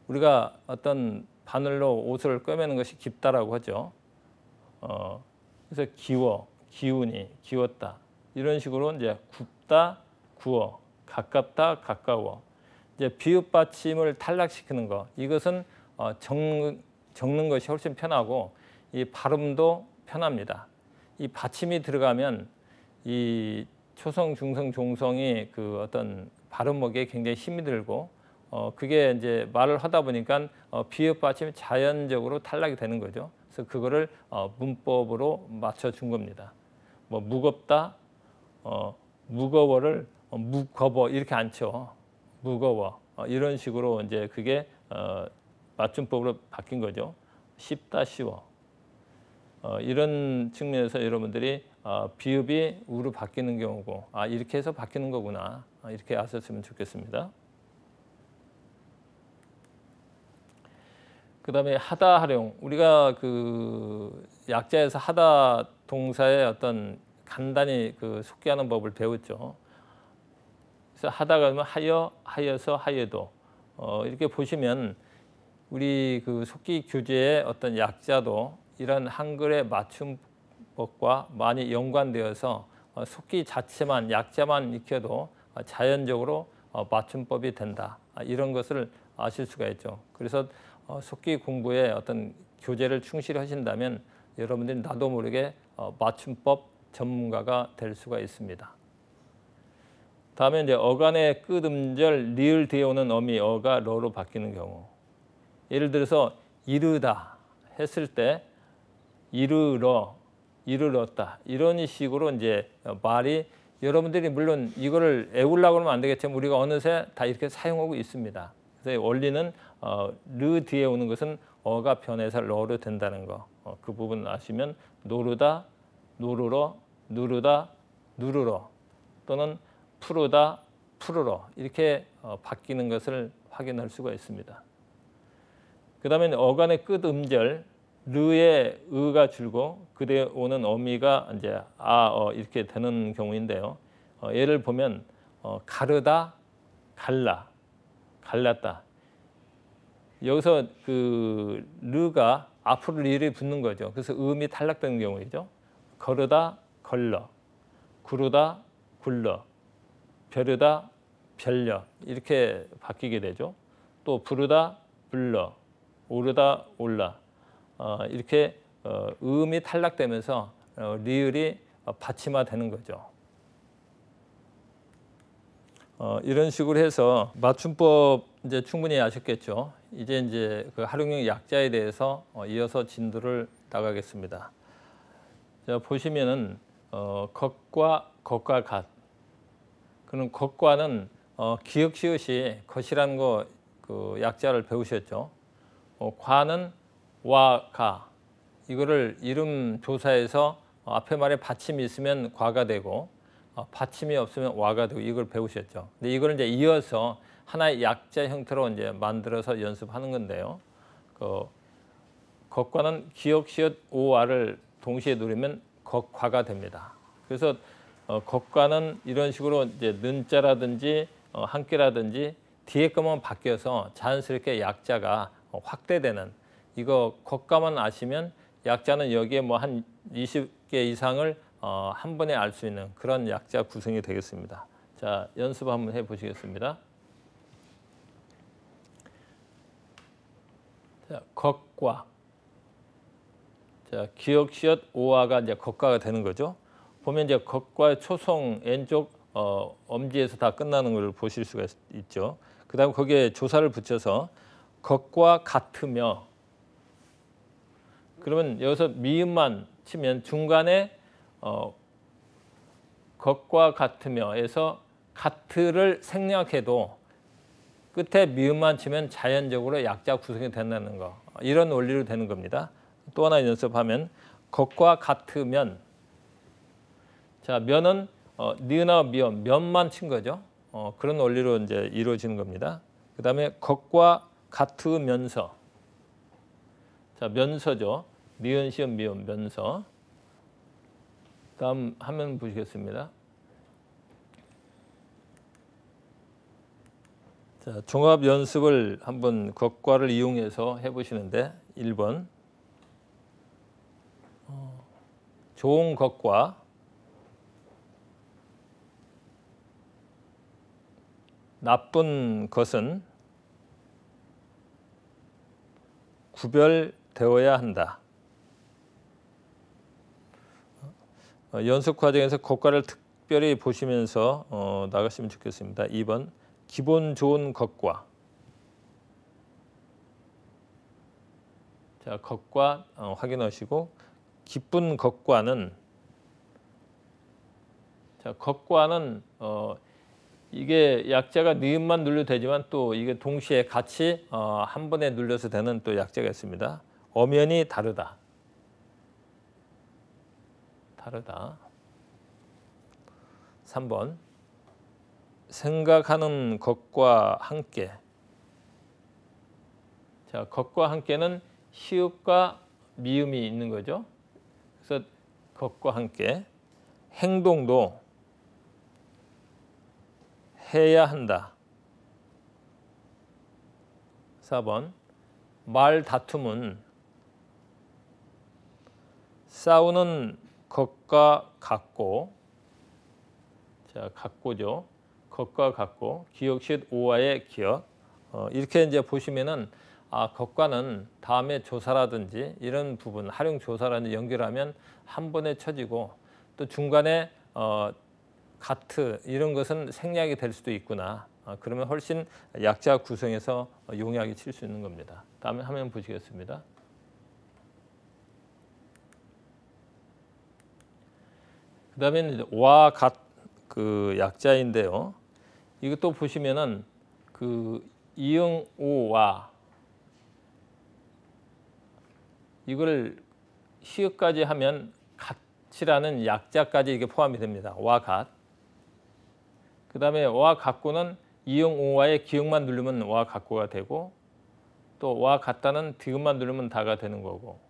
Speaker 1: 우리가 어떤 바늘로 옷을 꿰매는 것이 깊다라고 하죠. 그래서 기워, 기운이, 기웠다. 이런 식으로 이제 굽다, 구워, 가깝다, 가까워. 이제 비읍 받침을 탈락시키는 거. 이것은 적는 것이 훨씬 편하고 이 발음도 편합니다. 이 받침이 들어가면 이 초성, 중성, 종성이 그 어떤 발음목에 굉장히 힘이 들고 그게 이제 말을 하다 보니까 비읍 받침이 자연적으로 탈락이 되는 거죠. 그래서 그거를 문법으로 맞춰준 겁니다. 뭐 무겁다, 무거워를 무거워 이렇게 안 쳐. 무거워 이런 식으로 이제 그게 맞춤법으로 바뀐 거죠. 쉽다, 쉬워. 이런 측면에서 여러분들이 비읍이 우로 바뀌는 경우고 이렇게 해서 바뀌는 거구나 이렇게 아셨으면 좋겠습니다. 그 다음에 하다, 하룡. 우리가 그 약자에서 하다 동사의 어떤 간단히 그 속기하는 법을 배웠죠. 그래서 하다가 하면 하여, 하여서, 하여도 이렇게 보시면 우리 그 속기 교재의 어떤 약자도 이런 한글의 맞춤법과 많이 연관되어서 속기 자체만 약자만 익혀도 자연적으로 맞춤법이 된다. 이런 것을 아실 수가 있죠. 그래서 속기 공부에 어떤 교재를 충실히 하신다면 여러분들이 나도 모르게 맞춤법 전문가가 될 수가 있습니다. 다음에 이제 어간의 끝 음절 리을 뒤에 오는 어미 어가 러로 바뀌는 경우. 예를 들어서 이르다 했을 때 이르러, 이르렀다 이런 식으로 이제 말이, 여러분들이 물론 이거를 애우려고 하면 안 되겠지만 우리가 어느새 다 이렇게 사용하고 있습니다. 그래서 원리는 르 뒤에 오는 것은 어가 변해서 러로 된다는 거. 그 부분 아시면 노르다, 노르러, 누르다, 누르러 또는 푸르다, 푸르러 이렇게 바뀌는 것을 확인할 수가 있습니다. 그 다음에 어간의 끝 음절 르에 의가 줄고 그대 오는 어미가 이제 이렇게 되는 경우인데요. 예를 보면 가르다, 갈라, 갈랐다. 여기서 그 르가 앞으로 리를 붙는 거죠. 그래서 음이 탈락되는 경우이죠. 거르다, 걸러, 구르다, 굴러, 벼르다, 별려 이렇게 바뀌게 되죠. 또 부르다, 불러, 오르다, 올라 이렇게 음이 탈락되면서 리을이 받침화되는 거죠. 이런 식으로 해서 맞춤법 이제 충분히 아셨겠죠. 이제 그 활용형 약자에 대해서 이어서 진도를 나가겠습니다. 자, 보시면은 것과 갓. 그럼 것과는 기역 시읒이 것이라는 거 그 약자를 배우셨죠. 과는 와, 가. 이거를 이름 조사에서 앞에 말에 받침이 있으면 과가 되고 받침이 없으면 와가 되고 이걸 배우셨죠. 근데 이걸 이제 이어서 하나의 약자 형태로 이제 만들어서 연습하는 건데요. 것과는 기역, 시읒, 오와를 동시에 누르면 것과가 됩니다. 그래서 것과는 이런 식으로 이제 는자라든지 한께라든지 뒤에 것만 바뀌어서 자연스럽게 약자가 확대되는 이거 것과만 아시면 약자는 여기에 뭐 한 20개 이상을 한 번에 알 수 있는 그런 약자 구성이 되겠습니다. 자, 연습 한번 해보시겠습니다. 자, 것과. 자, 기역, 시읒, 오화가 이제 것과가 되는 거죠. 보면 이제 것과의 초성 왼쪽 엄지에서 다 끝나는 걸 보실 수가 있죠. 그다음 거기에 조사를 붙여서 것과 같으며. 그러면 여기서 미음만 치면 중간에 것과 같으며에서 같을 생략해도 끝에 미음만 치면 자연적으로 약자 구성이 된다는 거. 이런 원리로 되는 겁니다. 또 하나 연습하면 것과 같으면. 자, 면은 니은하고 미음, 면만 친 거죠. 그런 원리로 이제 이루어지는 겁니다. 그다음에 것과 같으면서. 자, 면서죠. 니은, 시음, 미음, 면서. 다음 화면 보시겠습니다. 자, 종합 연습을 한번 것과를 이용해서 해보시는데 1번 좋은 것과 나쁜 것은 구별되어야 한다. 연습 과정에서 것과를 특별히 보시면서 나가시면 좋겠습니다. 2번 기본 좋은 것과. 자, 것과 확인하시고 기쁜 것과는. 자, 것과는 이게 약자가 니은만 눌러도 되지만 또 이게 동시에 같이 한 번에 눌려서 되는 또 약자가 있습니다. 엄연히 다르다. 다르다. 3번 생각하는 것과 함께. 자, 것과 함께는 시읒과 미음이 있는 거죠. 그래서 것과 함께 행동도 해야 한다. 4번 말 다툼은 싸우는 것과 같고. 자, 같고죠. 것과 같고 기역, 시읒, 오화의 기역. 이렇게 이제 보시면은 것과는 다음에 조사라든지 이런 부분 활용 조사라든지 연결하면 한 번에 쳐지고 또 중간에 같은 이런 것은 생략이 될 수도 있구나. 그러면 훨씬 약자 구성해서 용이하게 칠 수 있는 겁니다. 다음에 화면 보시겠습니다. 그다음에 와, 갓 그 약자인데요. 이것도 보시면은 그 이응, 오와 이걸 시읒까지 하면 같이라는 약자까지 이게 포함이 됩니다. 와, 갓. 그다음에 와, 같고는 이응, 오와의 기역만 누르면 와, 같고가 되고 또 와, 같다는 디귿만 누르면 다가 되는 거고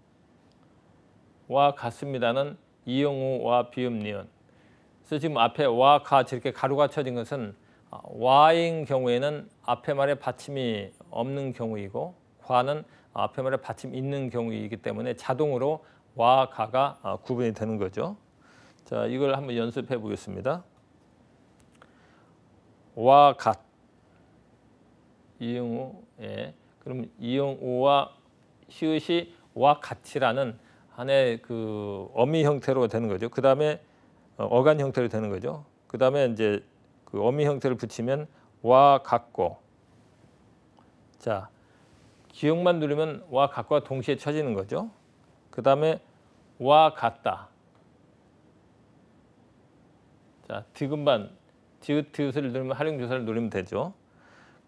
Speaker 1: 와 같습니다는 이응우와 비읍 니은. 그래서 지금 앞에 와, 가 이렇게 가루가 쳐진 것은 와인 경우에는 앞에 말에 받침이 없는 경우이고 과는 앞에 말에 받침 있는 경우이기 때문에 자동으로 와, 가가 구분이 되는 거죠. 자, 이걸 한번 연습해 보겠습니다. 와, 갓. 이응우. 예. 그럼 이응우와 시읒이 와 같이라는 하나의 그 어미 형태로 되는 거죠. 그 다음에 어간 형태로 되는 거죠. 그 다음에 이제 그 어미 형태를 붙이면 와 같고. 자, 기역만 누르면 와 같고와 동시에 쳐지는 거죠. 그 다음에 와 같다. 자, 디귿만 지읒 디귿을 누르면 활용주사를 누르면 되죠.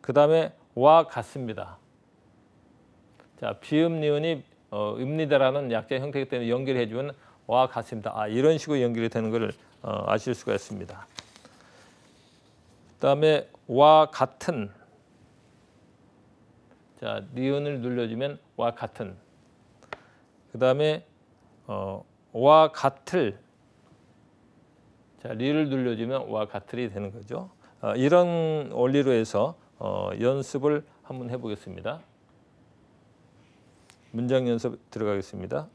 Speaker 1: 그 다음에 와 같습니다. 자, 비읍 니은이 읍니다라는 약자 형태이기 때문에 연결해 주면 와 같습니다. 이런 식으로 연결이 되는 것을 아실 수가 있습니다. 그다음에 와 같은. 자, 니은을 눌러주면 와 같은. 그다음에 와 같을. 자, 리를 눌러주면 와 같을이 되는 거죠. 이런 원리로 해서 연습을 한번 해보겠습니다. 문장 연습 들어가겠습니다.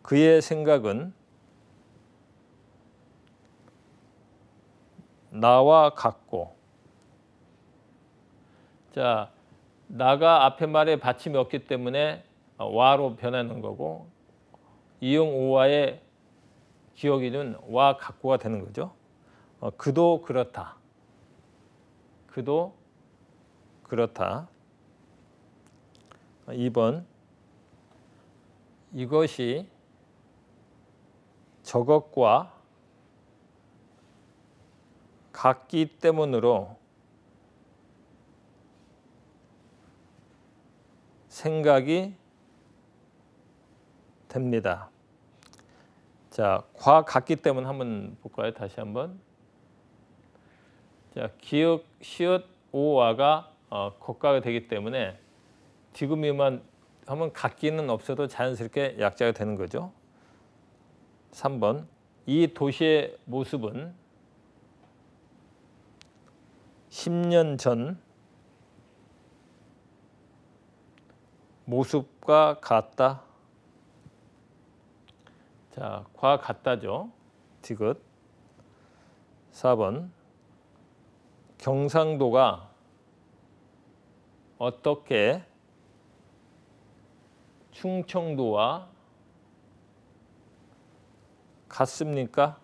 Speaker 1: 그의 생각은 나와 같고. 자, 나가 앞에 말에 받침이 없기 때문에 와로 변하는 거고 이응오와의 기억이는 와 같고가 되는 거죠. 그도 그렇다. 그도 그렇다. 2번 이것이 저것과 같기 때문으로 생각이 됩니다. 자, 과 같기 때문에 한번 볼까요? 다시 한번. 자, 기역, 시읒, 오와가 겉가가 되기 때문에 디귿미만 하면 같기는 없어도 자연스럽게 약자가 되는 거죠. 3번 이 도시의 모습은 10년 전 모습과 같다. 자, 과 같다죠. 디귿. 4번 경상도가 어떻게 충청도와 같습니까?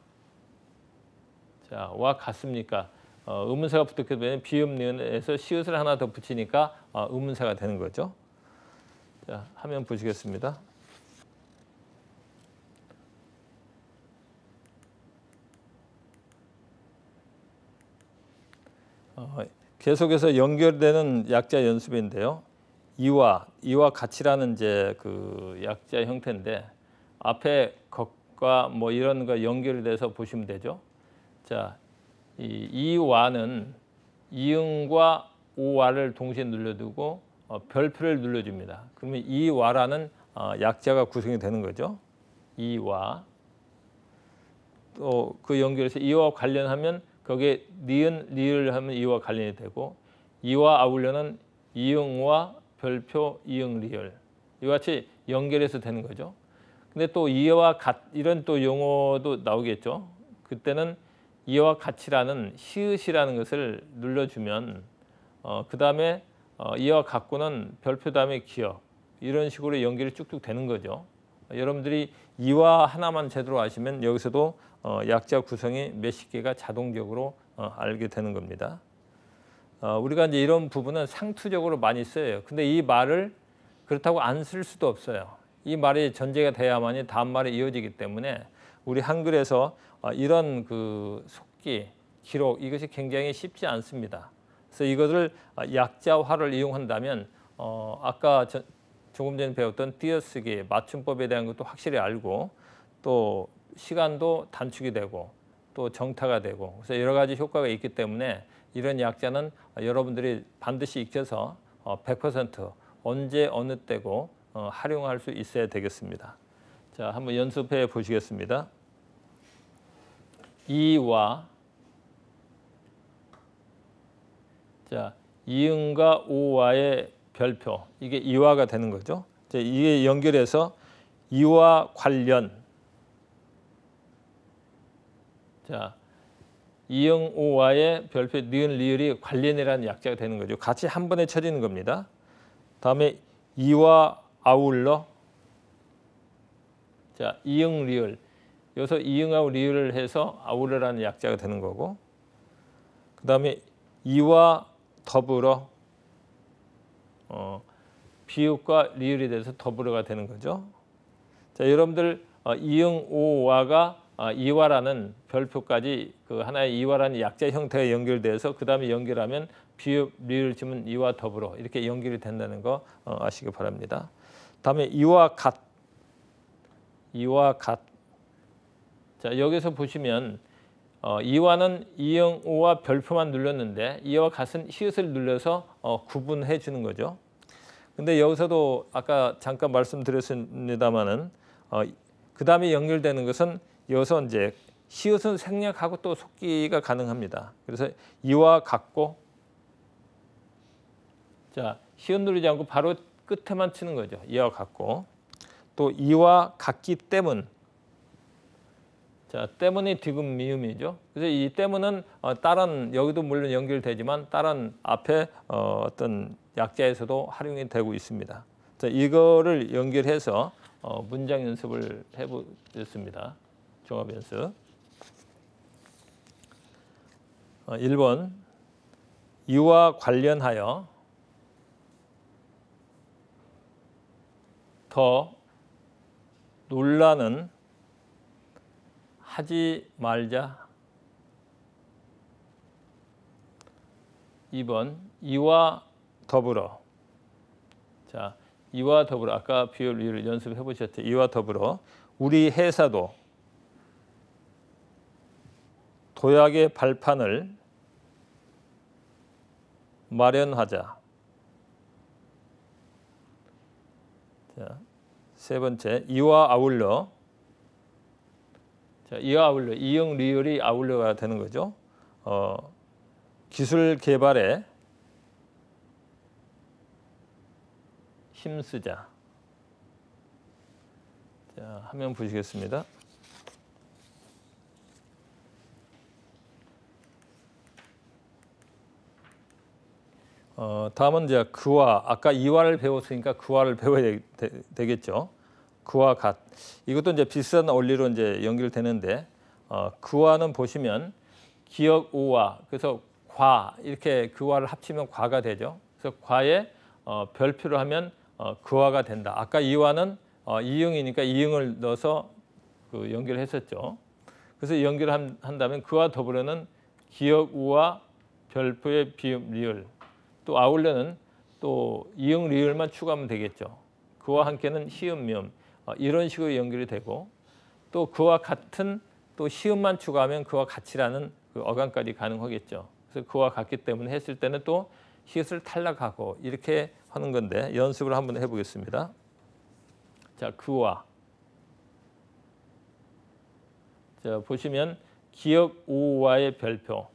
Speaker 1: 자, 와 같습니까? 의문사가 붙었기 때문에 비읍 니은에서 시읒을 하나 더 붙이니까 의문사가 되는 거죠. 자, 화면 보시겠습니다. 계속해서 연결되는 약자 연습인데요. 이와 같이라는 이제 그 약자 형태인데 앞에 것과 뭐 이런 거 연결이 돼서 보시면 되죠. 자, 이와는 이응과 오와를 동시에 눌러두고 별표를 눌러줍니다. 그러면 이와라는 약자가 구성이 되는 거죠. 이와. 또 그 연결해서 이와 관련하면 거기에 니은, 리을 하면 이와 관련이 되고 이와 아울러는 이응과 별표, 이응, 리을. 이와 같이 연결해서 되는 거죠. 근데 또 이와 같 이런 또 용어도 나오겠죠. 그때는 이와 같이라는 시읒이라는 것을 눌러주면 그 다음에 이와 같고는 별표 다음에 기역 이런 식으로 연결이 쭉쭉 되는 거죠. 여러분들이 이와 하나만 제대로 아시면 여기서도 약자 구성이 몇십 개가 자동적으로 알게 되는 겁니다. 우리가 이제 이런 부분은 상투적으로 많이 써요. 근데 이 말을 그렇다고 안 쓸 수도 없어요. 이 말이 전제가 돼야만이 다음 말에 이어지기 때문에 우리 한글에서 이런 그 속기, 기록 이것이 굉장히 쉽지 않습니다. 그래서 이것을 약자화를 이용한다면 아까 조금 전에 배웠던 띄어쓰기, 맞춤법에 대한 것도 확실히 알고 또 시간도 단축이 되고 또 정타가 되고 그래서 여러 가지 효과가 있기 때문에 이런 약자는 여러분들이 반드시 익혀서 100% 언제 어느 때고 활용할 수 있어야 되겠습니다. 자, 자, 한번 연습해 보시겠습니다. 이와, 자, 이응과 오와의 별표, 이게 이와가 되는 거죠. 자, 이게 연결해서 이와 관련, 자, 이응 오와의 별표 니은 리을이 관련이라는 약자가 되는 거죠. 같이 한 번에 쳐지는 겁니다. 다음에 이와 아울러, 자, 이응 리을, 여기서 이응하고 리을을 해서 아울러라는 약자가 되는 거고, 그 다음에 이와 더불어, 비읍과 리을이 돼서 더불어가 되는 거죠. 자, 여러분들 이응 오와가 이와라는 별표까지 그 하나의 이와라는 약자 형태가 연결돼서 그 다음에 연결하면 비읍 리을 지면 이와 더불어 이렇게 연결이 된다는 거 아시기 바랍니다. 다음에 이와 같, 이와 같. 자, 여기서 보시면 이와는 이응 오와 별표만 눌렀는데 이와 같은 히읗을 눌러서 구분해 주는 거죠. 근데 여기서도 아까 잠깐 말씀드렸습니다마는 그 다음에 연결되는 것은 여기서 이제 히읗은 생략하고 또 속기가 가능합니다. 그래서 이와 같고, 자, 히읗 누르지 않고 바로 끝에만 치는 거죠. 이와 같고, 또 이와 같기 때문, 자, 때문이 디귿 미음이죠. 그래서 이 때문은 다른 여기도 물론 연결되지만 다른 앞에 어떤 약자에서도 활용이 되고 있습니다. 자, 이거를 연결해서 문장 연습을 해보겠습니다. 종합 연습. 1번 이와 관련하여 더 논란은 하지 말자. 2번 이와 더불어, 자, 이와 더불어 아까 비율 리을 연습해 보셨죠. 이와 더불어 우리 회사도 도약의 발판을 마련하자. 자, 세 번째 이와 아울러, 자, 이와 아울러 이응 리을이 아울러가 되는 거죠. 기술 개발에 힘쓰자. 자, 화면 보시겠습니다. 다음은 이제 그와, 아까 이와를 배웠으니까 그와를 배워야 되겠죠. 그와 같. 이것도 이제 비슷한 원리로 이제 연결되는데, 그와는 보시면 기역 오와, 그래서 과, 이렇게 그와를 합치면 과가 되죠. 그래서 과에 별표를 하면 그와가 된다. 아까 이와는 이응이니까 이응을 넣어서 그 연결했었죠. 그래서 연결한다면 그와 더불어는 기역 우와 별표의 비읍 리을, 또 아울러는 또 이응 리을만 추가하면 되겠죠. 그와 함께는 히읗 미음, 이런 식으로 연결이 되고, 또 그와 같은 또 히읗만 추가하면 그와 같이라는 그 어감까지 가능하겠죠. 그래서 그와 같기 때문에 했을 때는 또 히읗을 탈락하고 이렇게 하는 건데 연습을 한번 해보겠습니다. 자, 그와, 자, 보시면 기역 오와의 별표,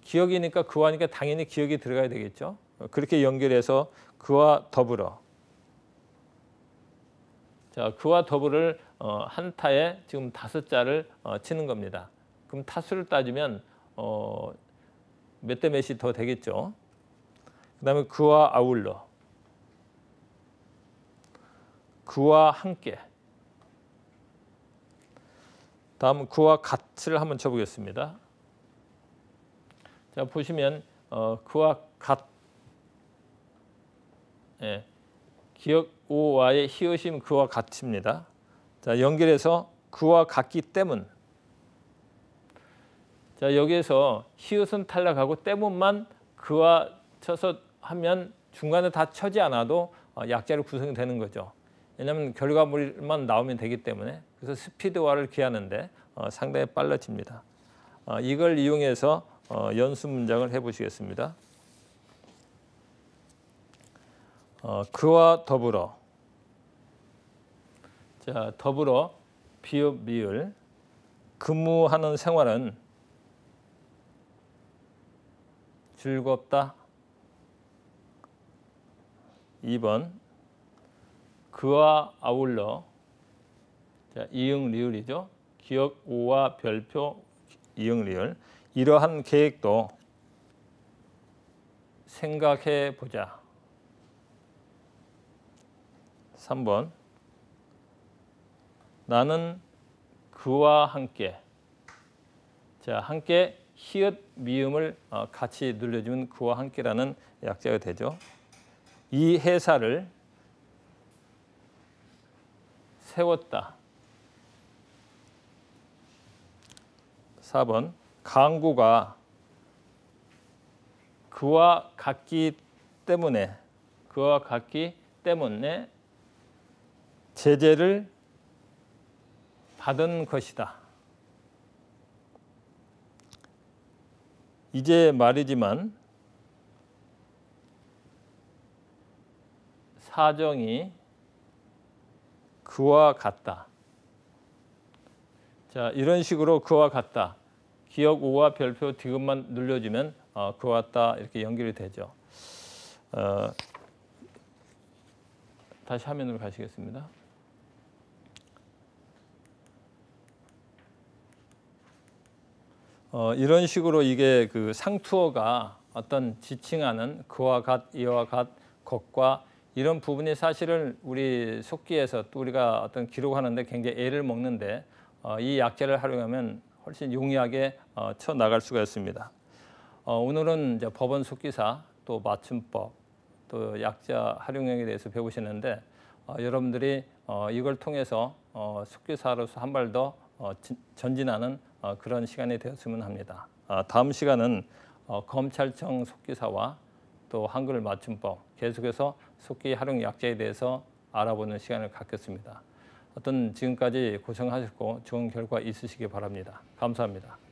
Speaker 1: 기역이니까 그와니까 당연히 기역이 들어가야 되겠죠. 그렇게 연결해서 그와 더불어, 자, 그와 더불어를 한 타에 지금 5자를 치는 겁니다. 그럼 타수를 따지면 몇 대 몇이 더 되겠죠. 그 다음에 그와 아울러, 그와 함께, 다음 그와 같을 한번 쳐보겠습니다. 자, 보시면 그와 같, 예, 기역 오와의 히읗임 그와 같입니다. 자, 연결해서 그와 같기 때문, 자, 여기에서 히읗은 탈락하고 때문만 그와 쳐서 하면 중간에 다 쳐지 않아도 약자로 구성이 되는 거죠. 왜냐하면 결과물만 나오면 되기 때문에. 그래서 스피드화를 기하는데 상당히 빨라집니다. 이걸 이용해서 연습 문장을 해보시겠습니다. 그와 더불어, 자, 더불어 비읍 미을 근무하는 생활은 즐겁다. 2번 그와 아울러 자, 이응 리을이죠. 기역 오와 별표 이응 리을 이러한 계획도 생각해 보자. 3번 나는 그와 함께 자 함께 히읗 미음을 같이 늘려주면 그와 함께라는 약자가 되죠. 이 회사를 세웠다. 4번 강구가 그와 같기 때문에 제재를 받은 것이다. 이제 말이지만 사정이 그와 같다. 자, 이런 식으로 그와 같다. 기역 오와 별표 디귿만 눌러주면 그와 같다 이렇게 연결이 되죠. 다시 화면으로 가시겠습니다. 이런 식으로 이게 그 상투어가 어떤 지칭하는 그와 같, 이와 같, 것과 이런 부분이 사실은 우리 속기에서 또 우리가 어떤 기록하는데 굉장히 애를 먹는데 이 약자를 활용하면 훨씬 용이하게 쳐 나갈 수가 있습니다. 오늘은 이제 법원 속기사 또 맞춤법 또 약자 활용형에 대해서 배우시는데 여러분들이 이걸 통해서 속기사로서 한 발 더 전진하는 그런 시간이 되었으면 합니다. 다음 시간은 검찰청 속기사와 또 한글 맞춤법 계속해서 속기 활용 약자에 대해서 알아보는 시간을 갖겠습니다. 어떤 지금까지 고생하셨고 좋은 결과 있으시기 바랍니다. 감사합니다.